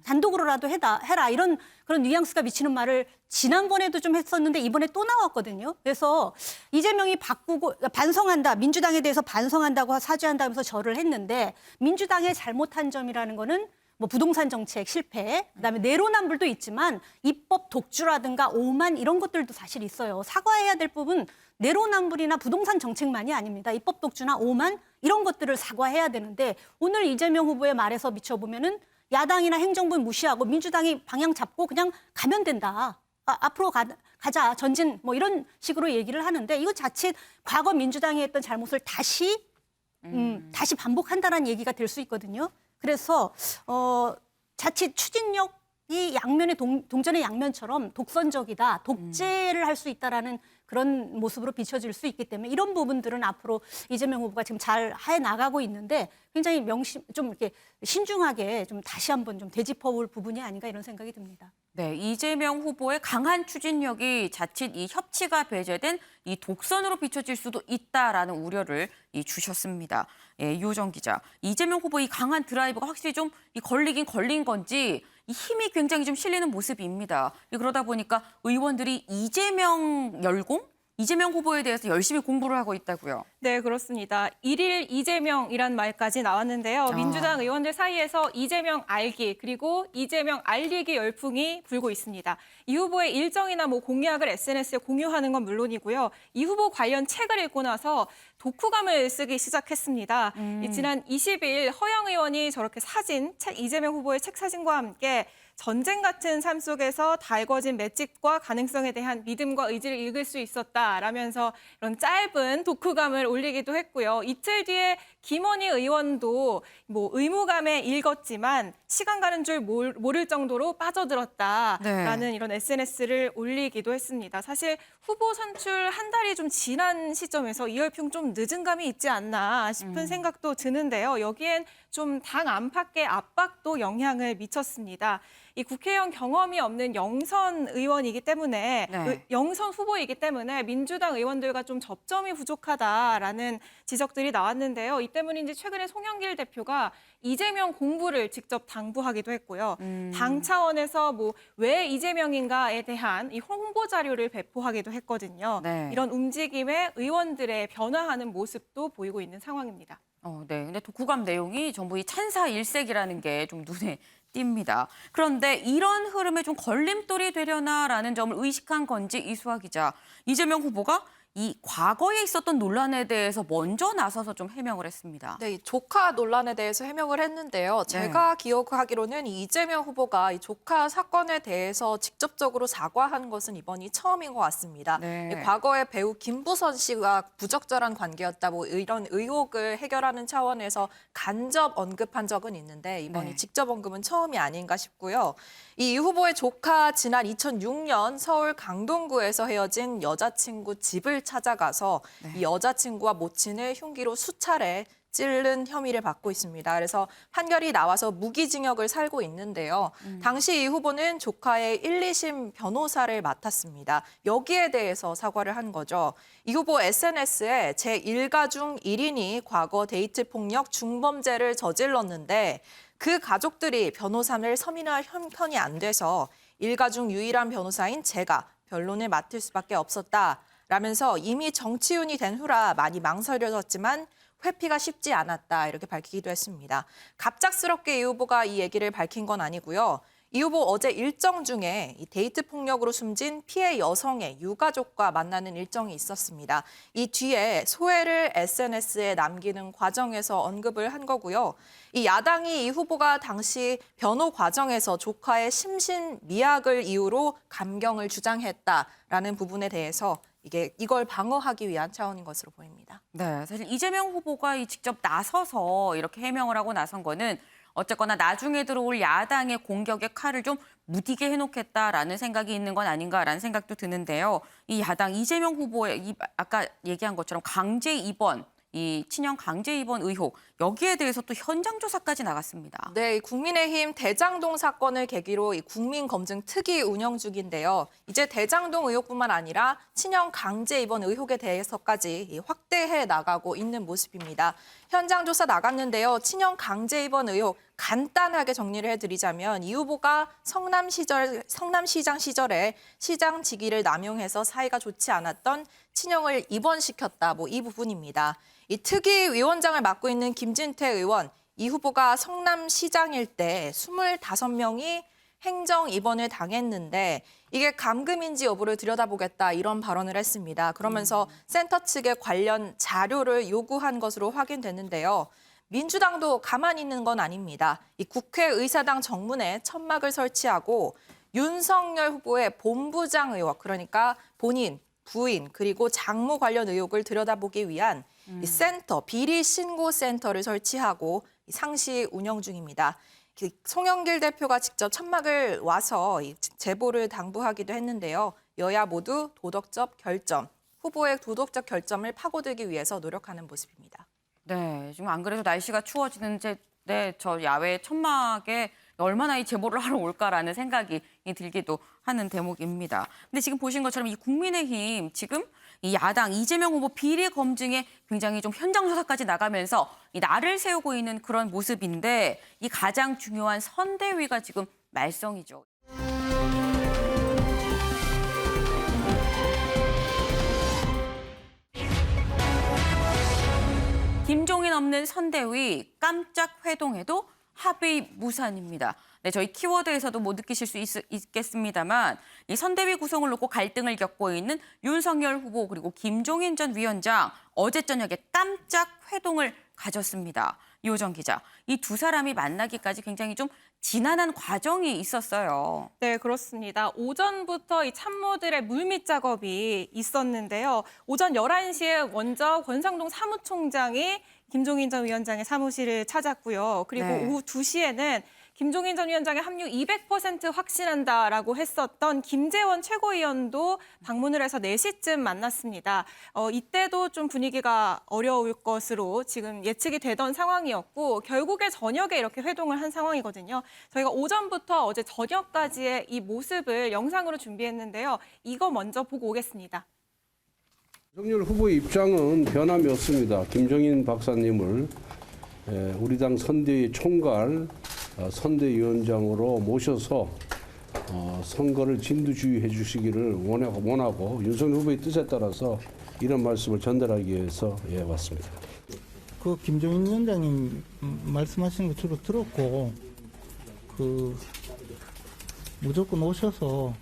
단독으로라도 해라. 이런 그런 뉘앙스가 미치는 말을 지난번에도 좀 했었는데 이번에 또 나왔거든요. 그래서 이재명이 바꾸고 반성한다. 민주당에 대해서 반성한다고 사죄한다면서 절을 했는데 민주당의 잘못한 점이라는 거는 뭐 부동산 정책 실패, 그다음에 내로남불도 있지만 입법 독주라든가 오만 이런 것들도 사실 있어요. 사과해야 될 부분 내로남불이나 부동산 정책만이 아닙니다. 입법 독주나 오만 이런 것들을 사과해야 되는데 오늘 이재명 후보의 말에서 비춰보면은 야당이나 행정부는 무시하고 민주당이 방향 잡고 그냥 가면 된다. 앞으로 가자 전진 뭐 이런 식으로 얘기를 하는데 이거 자칫 과거 민주당이 했던 잘못을 다시 반복한다는 얘기가 될 수 있거든요. 그래서 자칫 추진력이 양면의 동전의 양면처럼 독선적이다, 독재를 할 수 있다라는 그런 모습으로 비춰질 수 있기 때문에 이런 부분들은 앞으로 이재명 후보가 지금 잘 해 나가고 있는데 굉장히 좀 이렇게 신중하게 좀 다시 한번 좀 되짚어볼 부분이 아닌가 이런 생각이 듭니다. 네, 이재명 후보의 강한 추진력이 자칫 이 협치가 배제된 이 독선으로 비춰질 수도 있다라는 우려를 주셨습니다. 예, 이호정 기자, 이재명 후보 이 강한 드라이브가 확실히 좀 걸리긴 걸린 건지 이 힘이 굉장히 좀 실리는 모습입니다. 그러다 보니까 의원들이 이재명 후보에 대해서 열심히 공부를 하고 있다고요. 네, 그렇습니다. 1일 이재명이란 말까지 나왔는데요. 민주당 의원들 사이에서 이재명 알기 그리고 이재명 알리기 열풍이 불고 있습니다. 이 후보의 일정이나 뭐 공약을 SNS에 공유하는 건 물론이고요. 이 후보 관련 책을 읽고 나서 독후감을 쓰기 시작했습니다. 지난 20일 허영 의원이 저렇게 이재명 후보의 책 사진과 함께 전쟁 같은 삶 속에서 달궈진 맷집과 가능성에 대한 믿음과 의지를 읽을 수 있었다라면서 이런 짧은 독후감을 올리기도 했고요. 이틀 뒤에 김원희 의원도 뭐 의무감에 읽었지만 시간 가는 줄 모를 정도로 빠져들었다라는 이런 SNS를 올리기도 했습니다. 사실 후보 선출 한 달이 좀 지난 시점에서 이 열풍 좀 늦은 감이 있지 않나 싶은 생각도 드는데요. 여기엔 좀 당 안팎의 압박도 영향을 미쳤습니다. 이 국회의원 경험이 없는 영선 의원이기 때문에 영선 후보이기 때문에 민주당 의원들과 좀 접점이 부족하다라는 지적들이 나왔는데요. 이 때문인지 최근에 송영길 대표가 이재명 공부를 직접 당부하기도 했고요. 당 차원에서 뭐 왜 이재명인가에 대한 이 홍보 자료를 배포하기도 했거든요. 이런 움직임에 의원들의 변화하는 모습도 보이고 있는 상황입니다. 네. 근데 독후감 내용이 전부 이 찬사 일색이라는 게 좀 눈에 띕니다. 그런데 이런 흐름에 좀 걸림돌이 되려나라는 점을 의식한 건지 이수아 기자, 이재명 후보가 이 과거에 있었던 논란에 대해서 먼저 나서서 좀 해명을 했습니다. 네, 이 조카 논란에 대해서 해명을 했는데요. 제가 기억하기로는 이재명 후보가 이 조카 사건에 대해서 직접적으로 사과한 것은 이번이 처음인 것 같습니다. 과거에 배우 김부선 씨가 부적절한 관계였다, 뭐 이런 의혹을 해결하는 차원에서 간접 언급한 적은 있는데 이번이 직접 언급은 처음이 아닌가 싶고요. 이 후보의 조카 지난 2006년 서울 강동구에서 헤어진 여자친구 집을 찾아가서 이 여자친구와 모친을 흉기로 수차례 찌른 혐의를 받고 있습니다. 그래서 판결이 나와서 무기징역을 살고 있는데요. 당시 이 후보는 조카의 1, 2심 변호사를 맡았습니다. 여기에 대해서 사과를 한 거죠. 이 후보 SNS에 제 일가 중 1인이 과거 데이트 폭력 중범죄를 저질렀는데 그 가족들이 변호사를 서민할 형편이 안 돼서 일가 중 유일한 변호사인 제가 변론을 맡을 수밖에 없었다라면서 이미 정치운이 된 후라 많이 망설여졌지만 회피가 쉽지 않았다 이렇게 밝히기도 했습니다. 갑작스럽게 이 후보가 이 얘기를 밝힌 건 아니고요. 이 후보 어제 일정 중에 이 데이트 폭력으로 숨진 피해 여성의 유가족과 만나는 일정이 있었습니다. 이 뒤에 소회를 SNS에 남기는 과정에서 언급을 한 거고요. 이 야당이 이 후보가 당시 변호 과정에서 조카의 심신 미약을 이유로 감경을 주장했다라는 부분에 대해서 이걸 방어하기 위한 차원인 것으로 보입니다. 네, 사실 이재명 후보가 직접 나서서 이렇게 해명을 하고 나선 거는 어쨌거나 나중에 들어올 야당의 공격의 칼을 좀 무디게 해놓겠다라는 생각이 있는 건 아닌가라는 생각도 드는데요. 이 야당 이재명 후보의 아까 얘기한 것처럼 강제 입원, 이 친형 강제 입원 의혹, 여기에 대해서 또 현장 조사까지 나갔습니다. 네, 국민의힘 대장동 사건을 계기로 이 국민검증 특위 운영 중인데요. 이제 대장동 의혹뿐만 아니라 친형 강제 입원 의혹에 대해서까지 확대해 나가고 있는 모습입니다. 현장 조사 나갔는데요. 친형 강제 입원 의혹 간단하게 정리를 해드리자면 이 후보가 성남시장 시절에 시장 직위를 남용해서 사이가 좋지 않았던 친형을 입원시켰다. 이 부분입니다. 이 특위위원장을 맡고 있는 김진태 의원, 이 후보가 성남시장일 때 25명이 행정 입원을 당했는데 이게 감금인지 여부를 들여다보겠다 이런 발언을 했습니다. 그러면서 센터 측에 관련 자료를 요구한 것으로 확인됐는데요. 민주당도 가만히 있는 건 아닙니다. 이 국회의사당 정문에 천막을 설치하고 윤석열 후보의 본부장 의혹, 그러니까 본인, 부인, 그리고 장모 관련 의혹을 들여다보기 위한 이 센터, 비리 신고 센터를 설치하고 상시 운영 중입니다. 송영길 대표가 직접 천막을 와서 제보를 당부하기도 했는데요. 여야 모두 도덕적 결점, 후보의 도덕적 결점을 파고들기 위해서 노력하는 모습입니다. 네, 지금 안 그래도 날씨가 추워지는데 저 야외 천막에 얼마나 이 제보를 하러 올까라는 생각이 들기도 하는 대목입니다. 근데 지금 보신 것처럼 이 국민의힘 지금 이 야당 이재명 후보 비리 검증에 굉장히 좀 현장 조사까지 나가면서 이 날을 세우고 있는 그런 모습인데 이 가장 중요한 선대위가 지금 말썽이죠. 김종인 없는 선대위 깜짝 회동에도 합의 무산입니다. 네, 저희 키워드에서도 느끼실 수 있겠습니다만 이 선대위 구성을 놓고 갈등을 겪고 있는 윤석열 후보 그리고 김종인 전 위원장 어제 저녁에 깜짝 회동을 가졌습니다. 이호정 기자, 이 두 사람이 만나기까지 굉장히 좀 지난한 과정이 있었어요. 네, 그렇습니다. 오전부터 이 참모들의 물밑 작업이 있었는데요. 오전 11시에 먼저 권상동 사무총장이 김종인 전 위원장의 사무실을 찾았고요. 그리고 네. 오후 2시에는 김종인 전 위원장의 합류 200% 확신한다라고 했었던 김재원 최고위원도 방문을 해서 4시쯤 만났습니다. 이때도 좀 분위기가 어려울 것으로 지금 예측이 되던 상황이었고 결국에 저녁에 이렇게 회동을 한 상황이거든요. 저희가 오전부터 어제 저녁까지의 이 모습을 영상으로 준비했는데요. 이거 먼저 보고 오겠습니다. 윤석열 후보의 입장은 변함이 없습니다. 김종인 박사님을 우리 당 선대위 총괄 선대위원장으로 모셔서 선거를 진두지휘해 주시기를 원하고 윤석열 후보의 뜻에 따라서 이런 말씀을 전달하기 위해서 왔습니다. 그 김종인 위원장님 말씀하신 거 주로 들었고 무조건 오셔서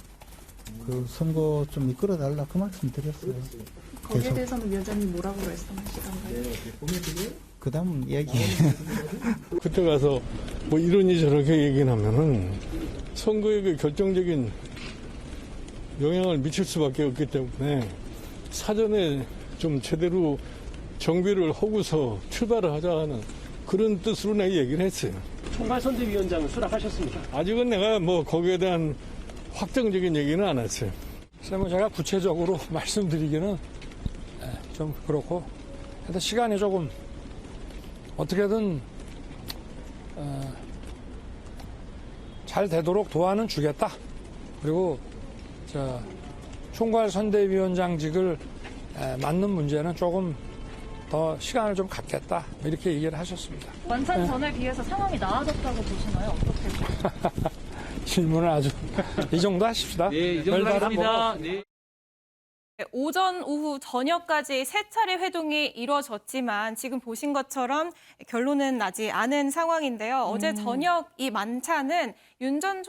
그 선거 좀 이끌어 달라 그 말씀 드렸어요. 거기에 대해서는 위원장님 뭐라고 말씀하시던가요? 그 다음 얘기. 그때 가서 이러니 저렇게 얘기를 하면은 선거에 그 결정적인 영향을 미칠 수밖에 없기 때문에 사전에 좀 제대로 정비를 하고서 출발을 하자 하는 그런 뜻으로 내가 얘기를 했어요. 총괄선대위원장은 수락하셨습니까? 아직은 내가 거기에 대한 확정적인 얘기는 안 했어요. 그래서 제가 구체적으로 말씀드리기는 좀 그렇고 하여튼 시간이 조금 어떻게든 잘 되도록 도와는 주겠다. 그리고 총괄 선대위원장직을 맡는 문제는 조금 더 시간을 좀 갖겠다. 이렇게 얘기를 하셨습니다. 원산 전에 비해서 상황이 나아졌다고 보시나요? 어떻게? 질문을 아주 이 정도 하십시다. 네, 이 정도 하겠습니다. 네. 오전, 오후, 저녁까지 3차례 회동이 이루어졌지만 지금 보신 것처럼 결론은 나지 않은 상황인데요. 어제 저녁 이 만찬은 윤 전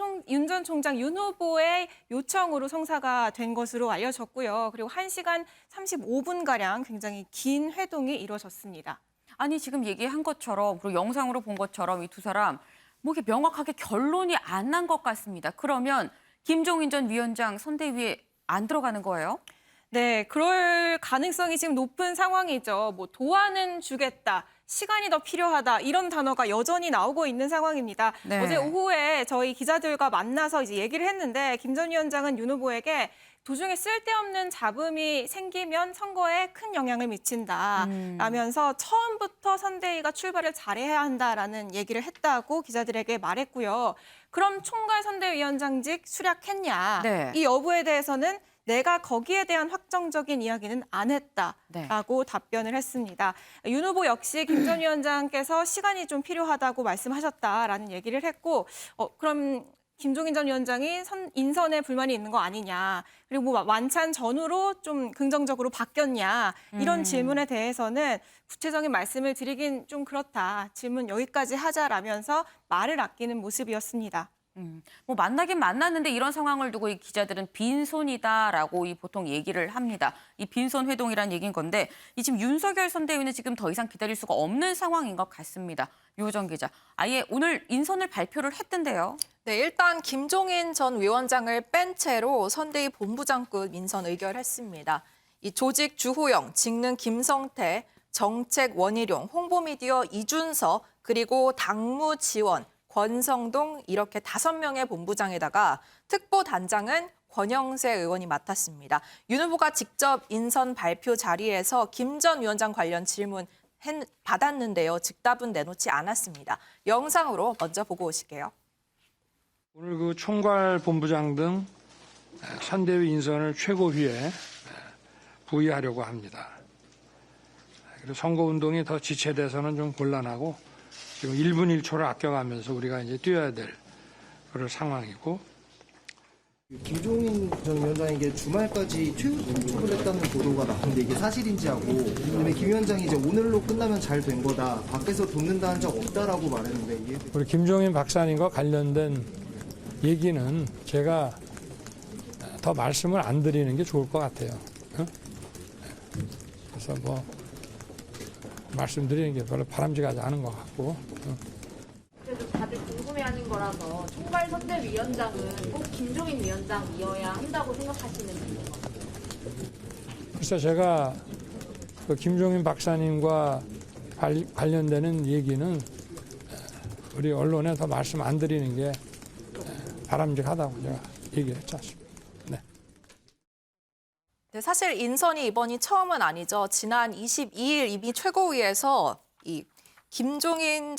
총장 윤 후보의 요청으로 성사가 된 것으로 알려졌고요. 그리고 1시간 35분가량 굉장히 긴 회동이 이루어졌습니다. 아니 지금 얘기한 것처럼 그리고 영상으로 본 것처럼 이 두 사람 뭐 이렇게 명확하게 결론이 안 난 것 같습니다. 그러면 김종인 전 위원장 선대위에 안 들어가는 거예요? 네, 그럴 가능성이 지금 높은 상황이죠. 뭐 도와는 주겠다, 시간이 더 필요하다 이런 단어가 여전히 나오고 있는 상황입니다. 네. 어제 오후에 저희 기자들과 만나서 이제 얘기를 했는데 김 전 위원장은 윤 후보에게 도중에 쓸데없는 잡음이 생기면 선거에 큰 영향을 미친다 라면서 처음부터 선대위가 출발을 잘해야 한다라는 얘기를 했다고 기자들에게 말했고요. 그럼 총괄 선대위원장직 수락했냐? 네. 이 여부에 대해서는 내가 거기에 대한 확정적인 이야기는 안 했다라고 답변을 했습니다. 윤 후보 역시 김 전 위원장께서 시간이 좀 필요하다고 말씀하셨다라는 얘기를 했고 그럼 김종인 전 위원장이 인선에 불만이 있는 거 아니냐. 그리고 뭐 만찬 전후로 좀 긍정적으로 바뀌었냐. 이런 질문에 대해서는 구체적인 말씀을 드리긴 좀 그렇다. 질문 여기까지 하자라면서 말을 아끼는 모습이었습니다. 뭐 만나긴 만났는데 이런 상황을 두고 이 기자들은 빈손이다라고 보통 얘기를 합니다. 이 빈손 회동이란 얘기인 건데 이 지금 윤석열 선대위는 지금 더 이상 기다릴 수가 없는 상황인 것 같습니다. 유호정 기자, 아예 오늘 인선을 발표를 했던데요. 네, 일단 김종인 전 위원장을 뺀 채로 선대위 본부장급 인선 의결했습니다. 이 조직 주호영, 직능 김성태, 정책 원희룡, 홍보미디어 이준서, 그리고 당무 지원, 권성동 이렇게 5명의 본부장에다가 특보단장은 권영세 의원이 맡았습니다. 윤 후보가 직접 인선 발표 자리에서 김 전 위원장 관련 질문 받았는데요. 즉답은 내놓지 않았습니다. 영상으로 먼저 보고 오실게요. 오늘 그 총괄 본부장 등 선대위 인선을 최고위에 부의하려고 합니다. 그리고 선거운동이 더 지체돼서는 좀 곤란하고 지금 1분 1초를 아껴가면서 우리가 이제 뛰어야 될 그런 상황이고. 김종인 전 위원장에게 주말까지 투입을 했다는 보도가 나오는데 이게 사실인지하고, 그다음에 김 위원장이 이제 오늘로 끝나면 잘 된 거다, 밖에서 돕는다는 적 없다라고 말했는데 우리 김종인 박사님과 관련된 얘기는 제가 더 말씀을 안 드리는 게 좋을 것 같아요. 그래서 뭐 말씀드리는 게 별로 바람직하지 않은 것 같고. 그래도 다들 궁금해하는 거라서 총괄 선대위원장은 꼭 김종인 위원장이어야 한다고 생각하시는 분이에요? 그래서 제가 그 김종인 박사님과 관련되는 얘기는 우리 언론에 더 말씀 안 드리는 게 바람직하다고 제가 얘기를 했지 않습니까? 네, 사실 인선이 이번이 처음은 아니죠. 지난 22일 이미 최고위에서 이 김병준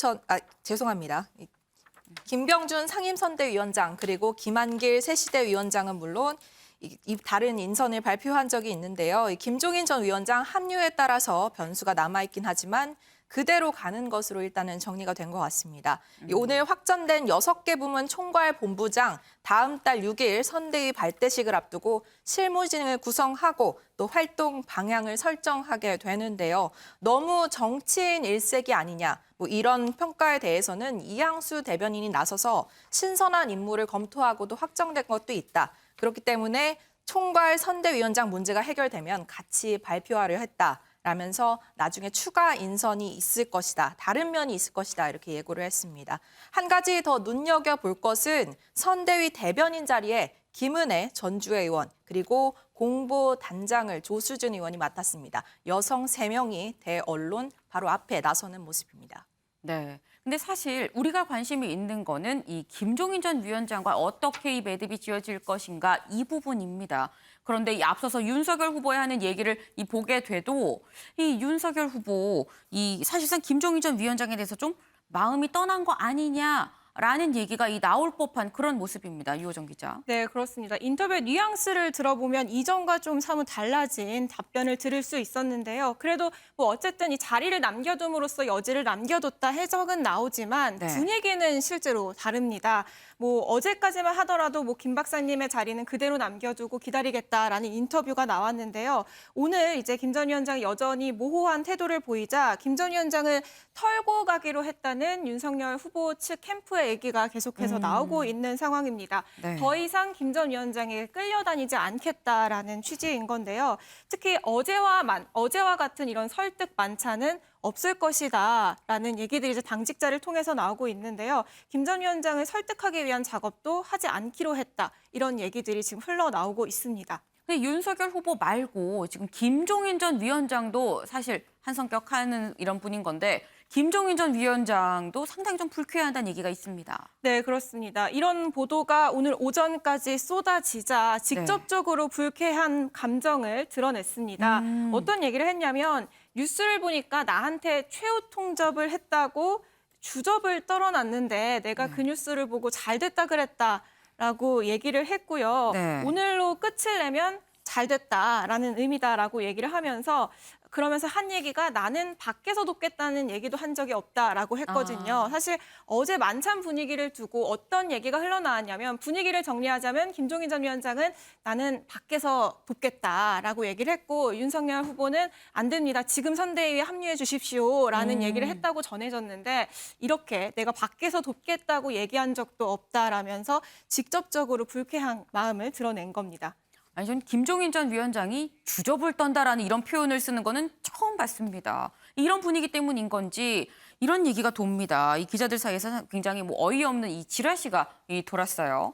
상임선대위원장 그리고 김한길 새시대위원장은 물론 이 다른 인선을 발표한 적이 있는데요. 이 김종인 전 위원장 합류에 따라서 변수가 남아있긴 하지만 그대로 가는 것으로 일단은 정리가 된 것 같습니다. 오늘 확정된 6개 부문 총괄 본부장 다음 달 6일 선대위 발대식을 앞두고 실무진을 구성하고 또 활동 방향을 설정하게 되는데요. 너무 정치인 일색이 아니냐, 뭐 이런 평가에 대해서는 이항수 대변인이 나서서 신선한 인물을 검토하고도 확정된 것도 있다. 그렇기 때문에 총괄 선대위원장 문제가 해결되면 같이 발표하려 했다. 라면서 나중에 추가 인선이 있을 것이다. 다른 면이 있을 것이다. 이렇게 예고를 했습니다. 한 가지 더 눈여겨볼 것은 선대위 대변인 자리에 김은혜 전주회 의원 그리고 공보단장을 조수준 의원이 맡았습니다. 여성 3명이 대언론 바로 앞에 나서는 모습입니다. 네. 근데 사실 우리가 관심이 있는 거는 이 김종인 전 위원장과 어떻게 이 매듭이 지어질 것인가 이 부분입니다. 그런데 이 앞서서 윤석열 후보의 하는 얘기를 보게 돼도 이 윤석열 후보 이 사실상 김종인 전 위원장에 대해서 좀 마음이 떠난 거 아니냐 라는 얘기가 나올 법한 그런 모습입니다. 유호정 기자. 네, 그렇습니다. 인터뷰 뉘앙스를 들어보면 이전과 좀 사뭇 달라진 답변을 들을 수 있었는데요. 그래도 뭐 어쨌든 이 자리를 남겨둠으로써 여지를 남겨뒀다 해석은 나오지만 네. 분위기는 실제로 다릅니다. 뭐 어제까지만 하더라도 뭐 김 박사님의 자리는 그대로 남겨두고 기다리겠다라는 인터뷰가 나왔는데요. 오늘 이제 김 전 위원장이 여전히 모호한 태도를 보이자 김 전 위원장을 털고 가기로 했다는 윤석열 후보 측 캠프의 얘기가 계속해서 나오고 있는 상황입니다. 네. 더 이상 김 전 위원장에게 끌려다니지 않겠다라는 취지인 건데요. 특히 어제와 같은 이런 설득 만찬은 없을 것이다라는 얘기들이 이제 당직자를 통해서 나오고 있는데요. 김 전 위원장을 설득하기 위한 작업도 하지 않기로 했다. 이런 얘기들이 지금 흘러나오고 있습니다. 근데 윤석열 후보 말고 지금 김종인 전 위원장도 사실 한 성격하는 이런 분인 건데 김종인 전 위원장도 상당히 좀 불쾌하다는 얘기가 있습니다. 네, 그렇습니다. 이런 보도가 오늘 오전까지 쏟아지자 직접적으로 불쾌한 감정을 드러냈습니다. 어떤 얘기를 했냐면 뉴스를 보니까 나한테 최후 통접을 했다고 주접을 떨어놨는데 내가 그 뉴스를 보고 잘 됐다 그랬다라고 얘기를 했고요. 네. 오늘로 끝을 내면 잘 됐다라는 의미다라고 얘기를 하면서 그러면서 한 얘기가 나는 밖에서 돕겠다는 얘기도 한 적이 없다라고 했거든요. 사실 어제 만찬 분위기를 두고 어떤 얘기가 흘러나왔냐면 분위기를 정리하자면 김종인 전 위원장은 나는 밖에서 돕겠다라고 얘기를 했고 윤석열 후보는 안 됩니다. 지금 선대위에 합류해 주십시오라는 얘기를 했다고 전해졌는데 이렇게 내가 밖에서 돕겠다고 얘기한 적도 없다라면서 직접적으로 불쾌한 마음을 드러낸 겁니다. 아니, 전 김종인 전 위원장이 주접을 떤다라는 이런 표현을 쓰는 거는 처음 봤습니다. 이런 분위기 때문인 건지 이런 얘기가 돕니다. 이 기자들 사이에서 굉장히 뭐 어이없는 이 지라시가 돌았어요.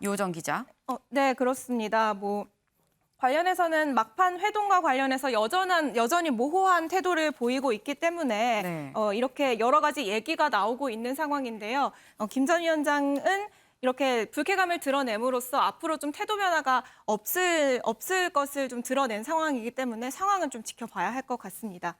유호정 기자. 네, 그렇습니다. 뭐 관련해서는 막판 회동과 관련해서 여전히 모호한 태도를 보이고 있기 때문에 네. 이렇게 여러 가지 얘기가 나오고 있는 상황인데요. 김 전 위원장은 이렇게 불쾌감을 드러냄으로써 앞으로 좀 태도 변화가 없을 것을 좀 드러낸 상황이기 때문에 상황은 좀 지켜봐야 할 것 같습니다.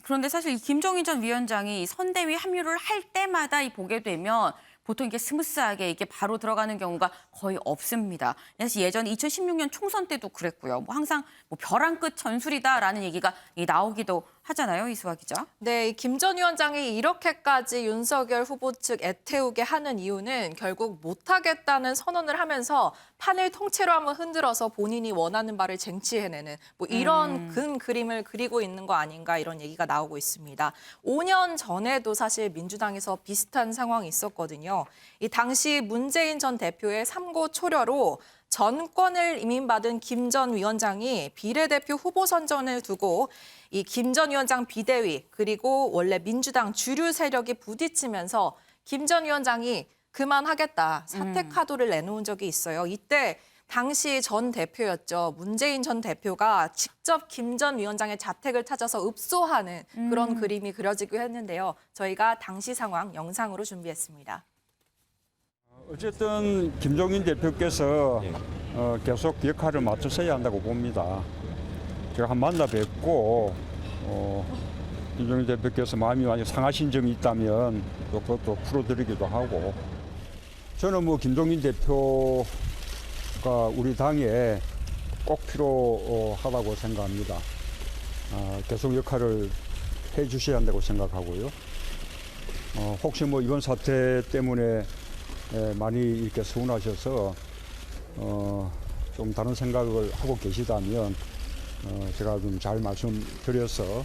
그런데 사실 이 김종인 전 위원장이 선대위 합류를 할 때마다 보게 되면 보통 이게 스무스하게 이게 바로 들어가는 경우가 거의 없습니다. 사실 예전에 2016년 총선 때도 그랬고요. 뭐 항상 뭐 벼랑 끝 전술이다라는 얘기가 나오기도 하잖아요, 이수아 기자. 네, 김 전 위원장이 이렇게까지 윤석열 후보 측 애태우게 하는 이유는 결국 못하겠다는 선언을 하면서 판을 통째로 한번 흔들어서 본인이 원하는 바를 쟁취해내는 뭐 이런 근 그림을 그리고 있는 거 아닌가 이런 얘기가 나오고 있습니다. 5년 전에도 사실 민주당에서 비슷한 상황이 있었거든요. 이 당시 문재인 전 대표의 삼고 초려로 전권을 임임받은 김 전 위원장이 비례대표 후보 선전을 두고 이 김 전 위원장 비대위 그리고 원래 민주당 주류 세력이 부딪히면서 김 전 위원장이 그만하겠다 사퇴 카드를 내놓은 적이 있어요. 이때 당시 전 대표였죠. 문재인 전 대표가 직접 김 전 위원장의 자택을 찾아서 읍소하는 그런 그림이 그려지기도 했는데요. 저희가 당시 상황 영상으로 준비했습니다. 어쨌든 김종인 대표께서 계속 역할을 맡으셔야 한다고 봅니다. 제가 한 만나 뵙고 김종인 대표께서 마음이 많이 상하신 점이 있다면 또 그것도 풀어드리기도 하고 저는 뭐 김종인 대표가 우리 당에 꼭 필요하다고 생각합니다. 계속 역할을 해주셔야 한다고 생각하고요. 혹시 뭐 이번 사태 때문에 많이 이렇게 서운하셔서 좀 다른 생각을 하고 계시다면 제가 좀 잘 말씀드려서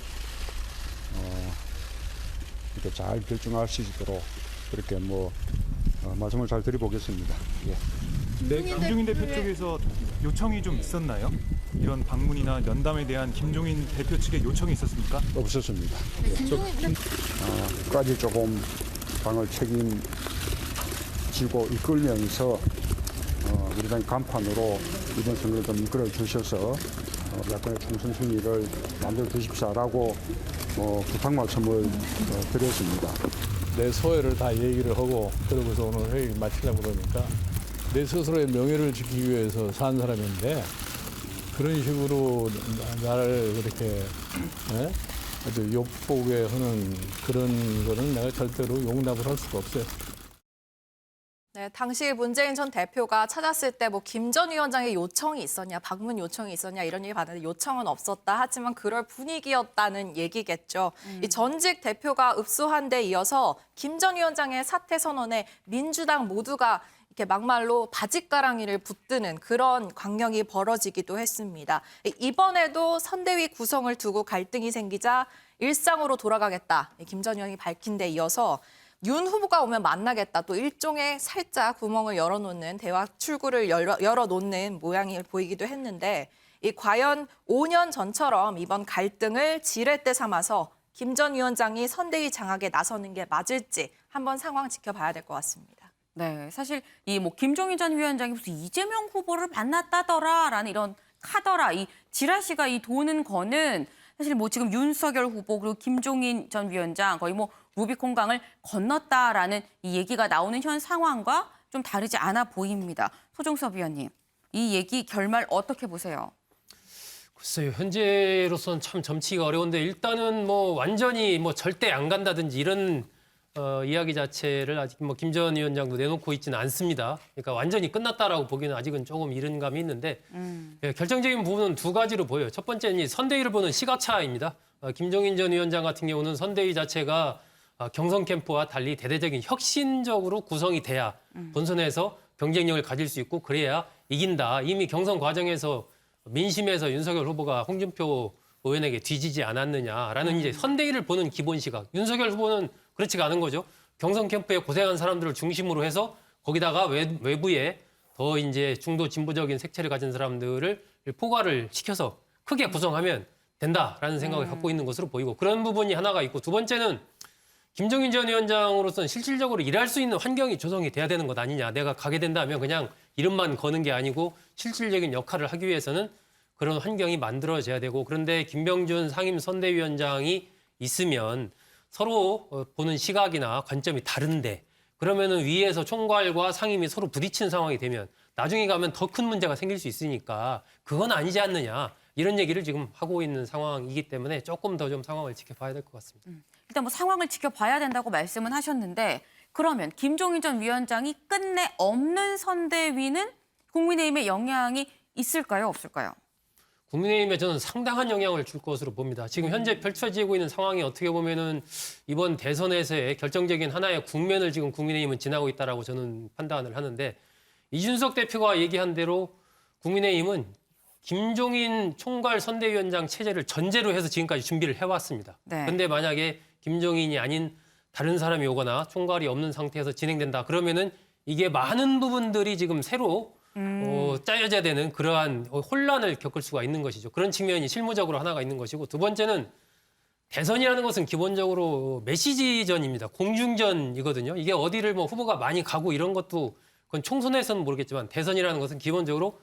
이렇게 잘 결정할 수 있도록 그렇게 뭐 말씀을 잘 드려보겠습니다. 예. 네, 김종인 대표 쪽에서 요청이 좀 있었나요? 이런 방문이나 면담에 대한 김종인 대표 측의 요청이 있었습니까? 없었습니다. 끝까지 조금 당을 책임지고 이끌면서 우리 당 간판으로 이번 선거를 좀 이끌어 주셔서 야권의 총선 승리를 만들어 주십시오라고 부탁 말씀을 드렸습니다. 내 소회를 다 얘기를 하고 그러고서 오늘 회의 마치려고 그러니까 내 스스로의 명예를 지키기 위해서 산 사람인데 그런 식으로 나를 그렇게 아주 욕보게 하는 그런 거는 내가 절대로 용납을 할 수가 없어요. 네, 당시 문재인 전 대표가 찾았을 때 뭐 김 전 위원장의 요청이 있었냐, 방문 요청이 있었냐 이런 얘기 받는데 요청은 없었다. 하지만 그럴 분위기였다는 얘기겠죠. 이 전직 대표가 읍소한 데 이어서 김 전 위원장의 사퇴 선언에 민주당 모두가 이렇게 막말로 바짓가랑이를 붙드는 그런 광경이 벌어지기도 했습니다. 이번에도 선대위 구성을 두고 갈등이 생기자 일상으로 돌아가겠다. 김 전 의원이 밝힌 데 이어서 윤 후보가 오면 만나겠다. 또 일종의 살짝 구멍을 열어놓는 대화 출구를 열어놓는 모양이 보이기도 했는데 과연 5년 전처럼 이번 갈등을 지렛대 삼아서 김 전 위원장이 선대위 장악에 나서는 게 맞을지 한번 상황 지켜봐야 될 것 같습니다. 네, 사실 이 뭐 김종인 전 위원장이 무슨 이재명 후보를 만났다더라라는 이런 카더라, 이 지라시가 이 도는 거는 사실 뭐 지금 윤석열 후보 그리고 김종인 전 위원장 거의 뭐 루비콘강을 건넜다라는 이 얘기가 나오는 현 상황과 좀 다르지 않아 보입니다. 소종섭 위원님, 이 얘기 결말 어떻게 보세요? 글쎄요, 현재로서는 참 점치기가 어려운데 일단은 뭐 완전히 뭐 절대 안 간다든지 이런 이야기 자체를 아직 뭐 김 전 위원장도 내놓고 있지는 않습니다. 그러니까 완전히 끝났다라고 보기는 아직은 조금 이른 감이 있는데 예, 결정적인 부분은 두 가지로 보여요. 첫 번째는 이 선대위를 보는 시각차입니다. 김종인 전 위원장 같은 경우는 선대위 자체가 경선 캠프와 달리 대대적인 혁신적으로 구성이 돼야 본선에서 경쟁력을 가질 수 있고 그래야 이긴다. 이미 경선 과정에서 민심에서 윤석열 후보가 홍준표 의원에게 뒤지지 않았느냐라는 이제 선대위를 보는 기본 시각. 윤석열 후보는 그렇지가 않은 거죠. 경선 캠프에 고생한 사람들을 중심으로 해서 거기다가 외부에 더 이제 중도 진보적인 색채를 가진 사람들을 포괄을 시켜서 크게 구성하면 된다라는 생각을 갖고 있는 것으로 보이고 그런 부분이 하나가 있고 두 번째는 김종인 전 위원장으로서는 실질적으로 일할 수 있는 환경이 조성이 돼야 되는 것 아니냐. 내가 가게 된다면 그냥 이름만 거는 게 아니고 실질적인 역할을 하기 위해서는 그런 환경이 만들어져야 되고 그런데 김병준 상임선대위원장이 있으면 서로 보는 시각이나 관점이 다른데 그러면은 위에서 총괄과 상임이 서로 부딪히는 상황이 되면 나중에 가면 더 큰 문제가 생길 수 있으니까 그건 아니지 않느냐. 이런 얘기를 지금 하고 있는 상황이기 때문에 조금 더 좀 상황을 지켜봐야 될 것 같습니다. 일단 뭐 상황을 지켜봐야 된다고 말씀은 하셨는데 그러면 김종인 전 위원장이 끝내 없는 선대위는 국민의힘에 영향이 있을까요, 없을까요? 국민의힘에 저는 상당한 영향을 줄 것으로 봅니다. 지금 현재 펼쳐지고 있는 상황이 어떻게 보면은 이번 대선에서의 결정적인 하나의 국면을 지금 국민의힘은 지나고 있다라고 저는 판단을 하는데 이준석 대표가 얘기한 대로 국민의힘은 김종인 총괄 선대위원장 체제를 전제로 해서 지금까지 준비를 해왔습니다. 그런데 만약에 김종인이 아닌 다른 사람이 오거나 총괄이 없는 상태에서 진행된다. 그러면은 이게 많은 부분들이 지금 새로 짜여져야 되는 그러한 혼란을 겪을 수가 있는 것이죠. 그런 측면이 실무적으로 하나가 있는 것이고 두 번째는 대선이라는 것은 기본적으로 메시지전입니다. 공중전이거든요. 이게 어디를 뭐 후보가 많이 가고 이런 것도 그건 총선에서는 모르겠지만 대선이라는 것은 기본적으로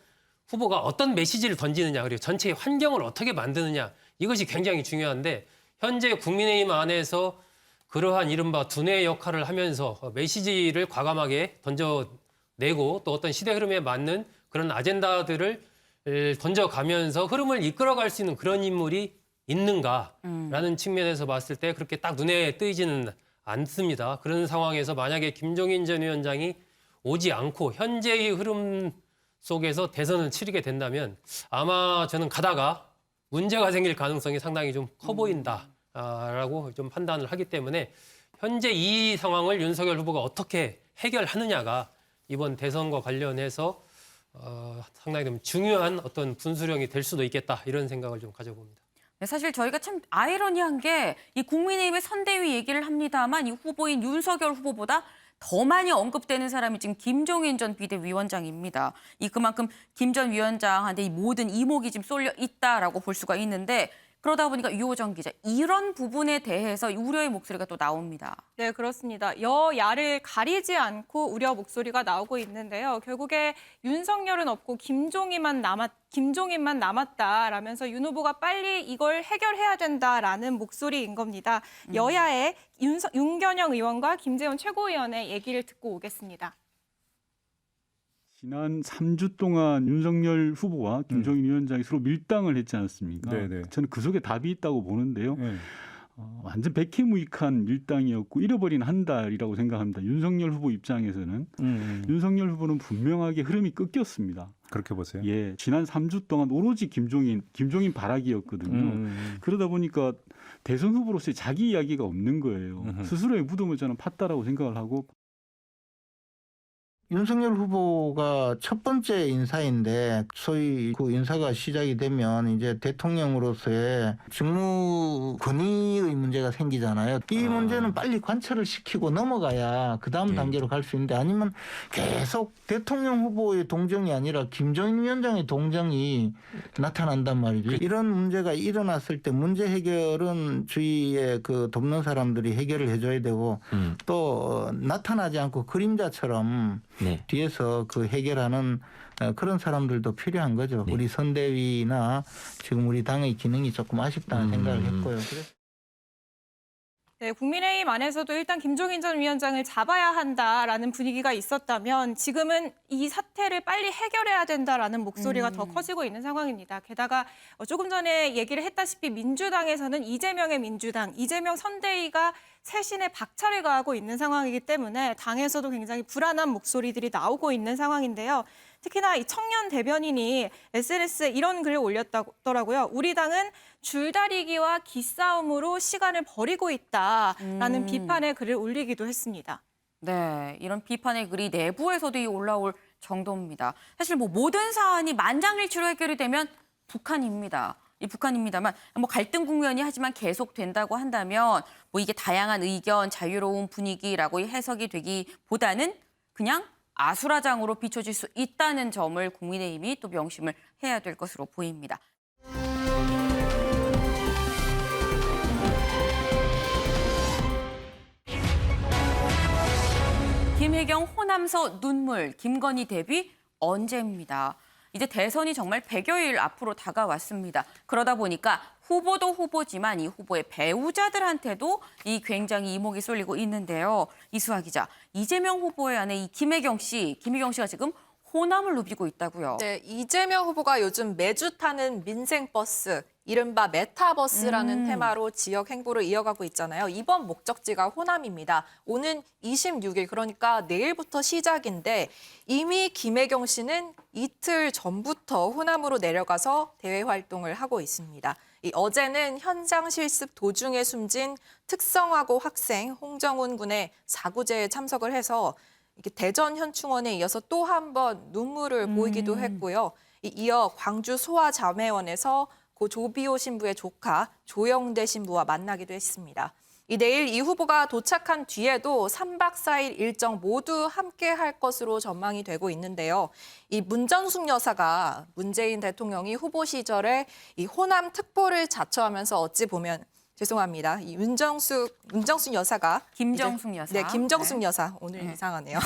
후보가 어떤 메시지를 던지느냐 그리고 전체의 환경을 어떻게 만드느냐 이것이 굉장히 중요한데 현재 국민의힘 안에서 그러한 이른바 두뇌 역할을 하면서 메시지를 과감하게 던져내고 또 어떤 시대 흐름에 맞는 그런 아젠다들을 던져가면서 흐름을 이끌어갈 수 있는 그런 인물이 있는가라는 측면에서 봤을 때 그렇게 딱 눈에 띄지는 않습니다. 그런 상황에서 만약에 김종인 전 위원장이 오지 않고 현재의 흐름 속에서 대선을 치르게 된다면 아마 저는 가다가 문제가 생길 가능성이 상당히 좀 커 보인다라고 좀 판단을 하기 때문에 현재 이 상황을 윤석열 후보가 어떻게 해결하느냐가 이번 대선과 관련해서 상당히 좀 중요한 어떤 분수령이 될 수도 있겠다 이런 생각을 좀 가져봅니다. 네, 사실 저희가 참 아이러니한 게 이 국민의힘의 선대위 얘기를 합니다만 이 후보인 윤석열 후보보다 더 많이 언급되는 사람이 지금 김종인 전 비대위원장입니다. 이 그만큼 김 전 위원장한테 이 모든 이목이 지금 쏠려 있다라고 볼 수가 있는데 그러다 보니까 유호정 기자 이런 부분에 대해서 우려의 목소리가 또 나옵니다. 네, 그렇습니다. 여야를 가리지 않고 우려 목소리가 나오고 있는데요. 결국에 윤석열은 없고 김종인만 남았다라면서 윤 후보가 빨리 이걸 해결해야 된다라는 목소리인 겁니다. 여야의 윤건영 의원과 김재원 최고위원의 얘기를 듣고 오겠습니다. 지난 3주 동안 윤석열 후보와 김종인 위원장이 서로 밀당을 했지 않았습니까? 네네. 저는 그 속에 답이 있다고 보는데요. 완전 백해무익한 밀당이었고 잃어버린 한 달이라고 생각합니다. 윤석열 후보 입장에서는 윤석열 후보는 분명하게 흐름이 꺾였습니다. 그렇게 보세요? 예, 지난 3주 동안 오로지 김종인 발악이었거든요. 그러다 보니까 대선 후보로서의 자기 이야기가 없는 거예요. 스스로의 무덤을 저는 팠다라고 생각을 하고. 윤석열 후보가 첫 번째 인사인데 소위 그 인사가 시작이 되면 이제 대통령으로서의 직무 권위의 문제가 생기잖아요. 이 문제는 빨리 관철을 시키고 넘어가야 그 다음 단계로 갈 수 있는데 아니면 계속 대통령 후보의 동정이 아니라 김종인 위원장의 동정이 나타난단 말이죠. 이런 문제가 일어났을 때 문제 해결은 주위에 그 돕는 사람들이 해결을 해줘야 되고 또 나타나지 않고 그림자처럼 뒤에서 그 해결하는 그런 사람들도 필요한 거죠. 우리 선대위나 지금 우리 당의 기능이 조금 아쉽다는 생각을 했고요. 네, 국민의힘 안에서도 일단 김종인 전 위원장을 잡아야 한다라는 분위기가 있었다면 지금은 이 사태를 빨리 해결해야 된다라는 목소리가 더 커지고 있는 상황입니다. 게다가 조금 전에 얘기를 했다시피 민주당에서는 이재명의 민주당, 이재명 선대위가 쇄신에 박차를 가하고 있는 상황이기 때문에 당에서도 굉장히 불안한 목소리들이 나오고 있는 상황인데요. 특히나 이 청년 대변인이 SNS에 이런 글을 올렸더라고요. 우리 당은 줄다리기와 기싸움으로 시간을 버리고 있다라는 비판의 글을 올리기도 했습니다. 네, 이런 비판의 글이 내부에서도 올라올 정도입니다. 사실 뭐 모든 사안이 만장일치로 해결이 되면 북한입니다만 뭐 갈등 국면이 하지만 계속된다고 한다면 뭐 이게 다양한 의견, 자유로운 분위기라고 해석이 되기보다는 그냥 아수라장으로 비춰질 수 있다는 점을 국민의힘이 또 명심을 해야 될 것으로 보입니다. 김혜경 호남서 눈물, 김건희 대비 언제입니다. 이제 대선이 정말 100여일 앞으로 다가왔습니다. 그러다 보니까 후보도 후보지만 이 후보의 배우자들한테도 이 굉장히 이목이 쏠리고 있는데요. 이수아 기자, 이재명 후보의 아내 이 김혜경 씨가 지금 호남을 누비고 있다고요. 네, 이재명 후보가 요즘 매주 타는 민생버스, 이른바 메타버스라는 테마로 지역 행보를 이어가고 있잖아요. 이번 목적지가 호남입니다. 오는 26일, 그러니까 내일부터 시작인데 이미 김혜경 씨는 이틀 전부터 호남으로 내려가서 대외 활동을 하고 있습니다. 어제는 현장 실습 도중에 숨진 특성화고 학생 홍정훈 군의 사구제에 참석을 해서 이렇게 대전 현충원에 이어서 또 한 번 눈물을 보이기도 했고요. 이어 광주 소아자매원에서 고 조비오 신부의 조카 조영대 신부와 만나기도 했습니다. 내일 이 후보가 도착한 뒤에도 3박 4일 일정 모두 함께 할 것으로 전망이 되고 있는데요. 이 문전숙 여사가 문재인 대통령이 후보 시절에 이 호남 특보를 자처하면서 어찌 보면 죄송합니다. 이 문정숙 여사가 김정숙 여사. 네, 김정숙 여사. 오늘 이상하네요.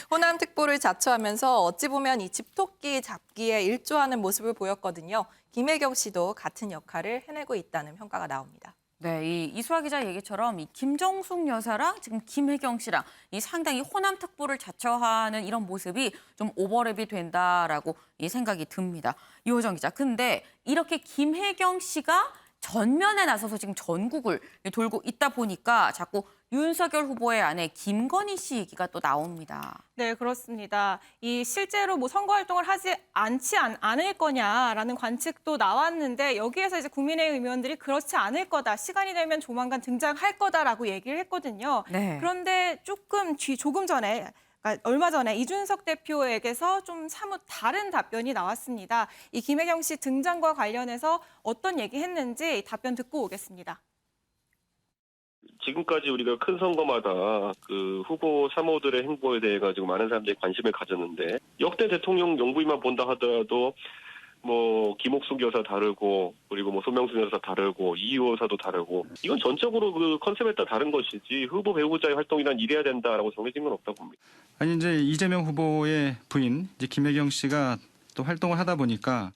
호남 특보를 자처하면서 어찌 보면 이 집토끼 잡기에 일조하는 모습을 보였거든요. 김혜경 씨도 같은 역할을 해내고 있다는 평가가 나옵니다. 네, 이 이수아 기자 얘기처럼 이 김정숙 여사랑 지금 김혜경 씨랑 이 상당히 호남 특보를 자처하는 이런 모습이 좀 오버랩이 된다라고 이 생각이 듭니다. 이호정 기자, 근데 이렇게 김혜경 씨가 전면에 나서서 지금 전국을 돌고 있다 보니까 자꾸 윤석열 후보의 아내 김건희 씨 얘기가 또 나옵니다. 네, 그렇습니다. 이 실제로 뭐 선거 활동을 하지 않을 거냐라는 관측도 나왔는데 여기에서 이제 국민의힘 의원들이 그렇지 않을 거다. 시간이 되면 조만간 등장할 거다라고 얘기를 했거든요. 네. 그런데 조금 전에 얼마 전에 이준석 대표에게서 좀 사뭇 다른 답변이 나왔습니다. 이 김혜경 씨 등장과 관련해서 어떤 얘기했는지 답변 듣고 오겠습니다. 지금까지 우리가 큰 선거마다 그 후보 참모들의 행보에 대해 가지고 많은 사람들이 관심을 가졌는데 역대 대통령 영부인만 본다 하더라도 뭐 김옥숙 여사 다르고 그리고 뭐 손명순 여사 다르고 이희호 여사도 다르고 이건 전적으로 그 컨셉에 따라 다른 것이지 후보 배우자의 활동이란 이래야 된다라고 정해진 건 없다고 봅니다. 아니 이제 이재명 후보의 부인 이제 김혜경 씨가 또 활동을 하다 보니까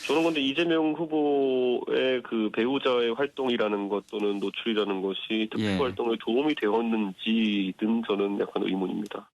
저는 근데 이재명 후보의 그 배우자의 활동이라는 것 또는 노출이라는 것이 특수 활동에 도움이 되었는지는 저는 약간 의문입니다.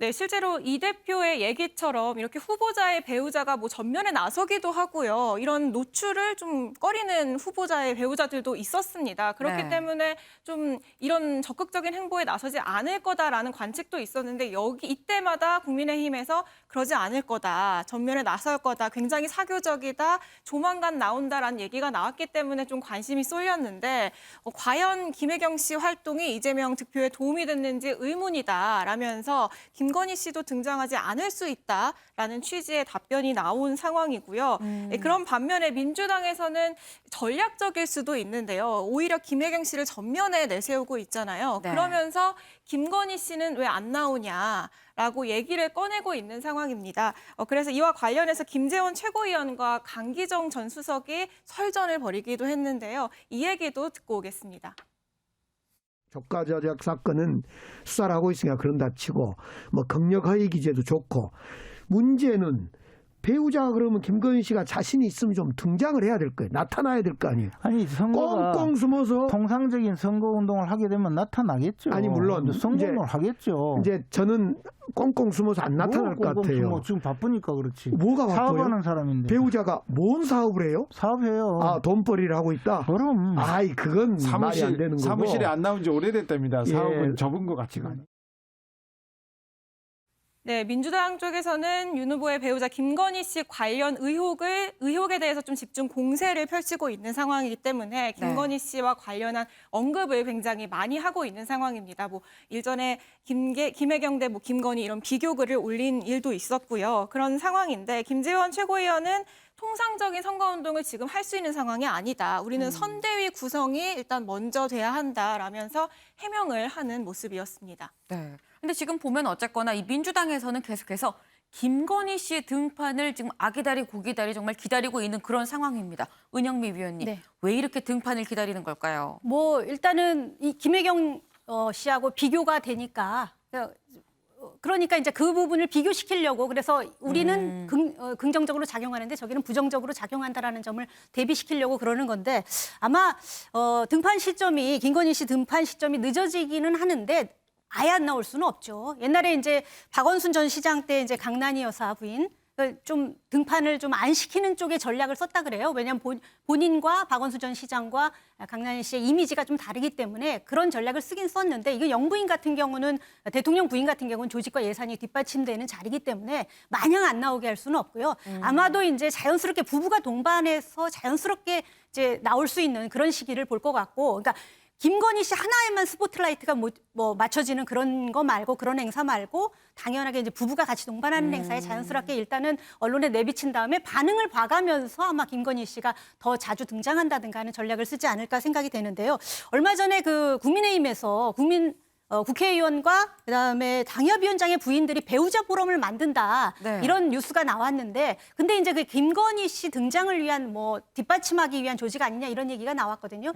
네, 실제로 이 대표의 얘기처럼 이렇게 후보자의 배우자가 뭐 전면에 나서기도 하고요. 이런 노출을 좀 꺼리는 후보자의 배우자들도 있었습니다. 그렇기 네. 때문에 좀 이런 적극적인 행보에 나서지 않을 거다라는 관측도 있었는데 이때마다 국민의힘에서 그러지 않을 거다, 전면에 나설 거다, 굉장히 사교적이다, 조만간 나온다라는 얘기가 나왔기 때문에 좀 관심이 쏠렸는데 과연 김혜경 씨 활동이 이재명 득표에 도움이 됐는지 의문이다라면서 김건희 씨도 등장하지 않을 수 있다라는 취지의 답변이 나온 상황이고요. 그런 반면에 민주당에서는 전략적일 수도 있는데요. 오히려 김혜경 씨를 전면에 내세우고 있잖아요. 네. 그러면서 김건희 씨는 왜 안 나오냐라고 얘기를 꺼내고 있는 상황입니다. 그래서 이와 관련해서 김재원 최고위원과 강기정 전 수석이 설전을 벌이기도 했는데요. 이 얘기도 듣고 오겠습니다. 조가 조작 사건은 수사를 하고 있으니까 그런다 치고 뭐 경력허위 기재도 좋고 문제는 배우자가 그러면 김건희 씨가 자신이 있으면 좀 등장을 해야 될 거예요. 나타나야 될 거 아니에요. 아니 선거가 꽁꽁 숨어서 통상적인 선거 운동을 하게 되면 나타나겠죠. 아니 물론 선거 운동을 하겠죠. 이제 저는 꽁꽁 숨어서 안 나타날 것 같아요. 지금 바쁘니까 그렇지. 뭐가 바빠요? 사업하는 사람인데. 배우자가 뭔 사업을 해요? 사업해요. 아, 돈벌이를 하고 있다? 그럼. 아이, 그건 말이 안 되는 거고. 사무실에 안 나온 지 오래됐답니다. 사업은 예. 접은 것 같지가 않아요. 네, 민주당 쪽에서는 윤 후보의 배우자 김건희 씨 관련 의혹에 대해서 좀 집중 공세를 펼치고 있는 상황이기 때문에 김건희 씨와 관련한 언급을 굉장히 많이 하고 있는 상황입니다. 뭐 일전에 김혜경 대 김건희 이런 비교글을 올린 일도 있었고요. 그런 상황인데 김재원 최고위원은 통상적인 선거운동을 지금 할 수 있는 상황이 아니다. 우리는 선대위 구성이 일단 먼저 돼야 한다라면서 해명을 하는 모습이었습니다. 네. 근데 지금 보면 어쨌거나 이 민주당에서는 계속해서 김건희 씨의 등판을 지금 아기다리 고기다리 정말 기다리고 있는 그런 상황입니다. 은영미 위원님, 네. 왜 이렇게 등판을 기다리는 걸까요? 뭐 일단은 이 김혜경 씨하고 비교가 되니까 그러니까 이제 그 부분을 비교시키려고 그래서 우리는 긍정적으로 작용하는데 저기는 부정적으로 작용한다라는 점을 대비시키려고 그러는 건데 아마 등판 시점이 김건희 씨 등판 시점이 늦어지기는 하는데 아예 안 나올 수는 없죠. 옛날에 이제 박원순 전 시장 때 이제 강난희 여사 부인 좀 등판을 좀 안 시키는 쪽의 전략을 썼다 그래요. 왜냐하면 본인과 박원순 전 시장과 강난희 씨의 이미지가 좀 다르기 때문에 그런 전략을 쓰긴 썼는데 이거 영부인 같은 경우는 대통령 부인 같은 경우는 조직과 예산이 뒷받침되는 자리이기 때문에 마냥 안 나오게 할 수는 없고요. 아마도 이제 자연스럽게 부부가 동반해서 자연스럽게 이제 나올 수 있는 그런 시기를 볼 것 같고, 그러니까. 김건희 씨 하나에만 스포트라이트가 뭐 맞춰지는 그런 거 말고 그런 행사 말고 당연하게 이제 부부가 같이 동반하는 행사에 자연스럽게 일단은 언론에 내비친 다음에 반응을 봐가면서 아마 김건희 씨가 더 자주 등장한다든가 하는 전략을 쓰지 않을까 생각이 되는데요. 얼마 전에 그 국민의힘에서 국회의원과 그다음에 당협위원장의 부인들이 배우자 포럼을 만든다 이런 뉴스가 나왔는데 근데 이제 그 김건희 씨 등장을 위한 뭐 뒷받침하기 위한 조직 아니냐 이런 얘기가 나왔거든요.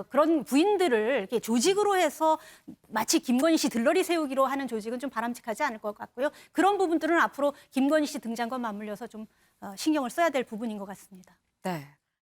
그런 부인들을 이렇게 조직으로 해서 마치 김건희 씨 들러리 세우기로 하는 조직은 좀 바람직하지 않을 것 같고요. 그런 부분들은 앞으로 김건희 씨 등장과 맞물려서 좀 신경을 써야 될 부분인 것 같습니다. 네.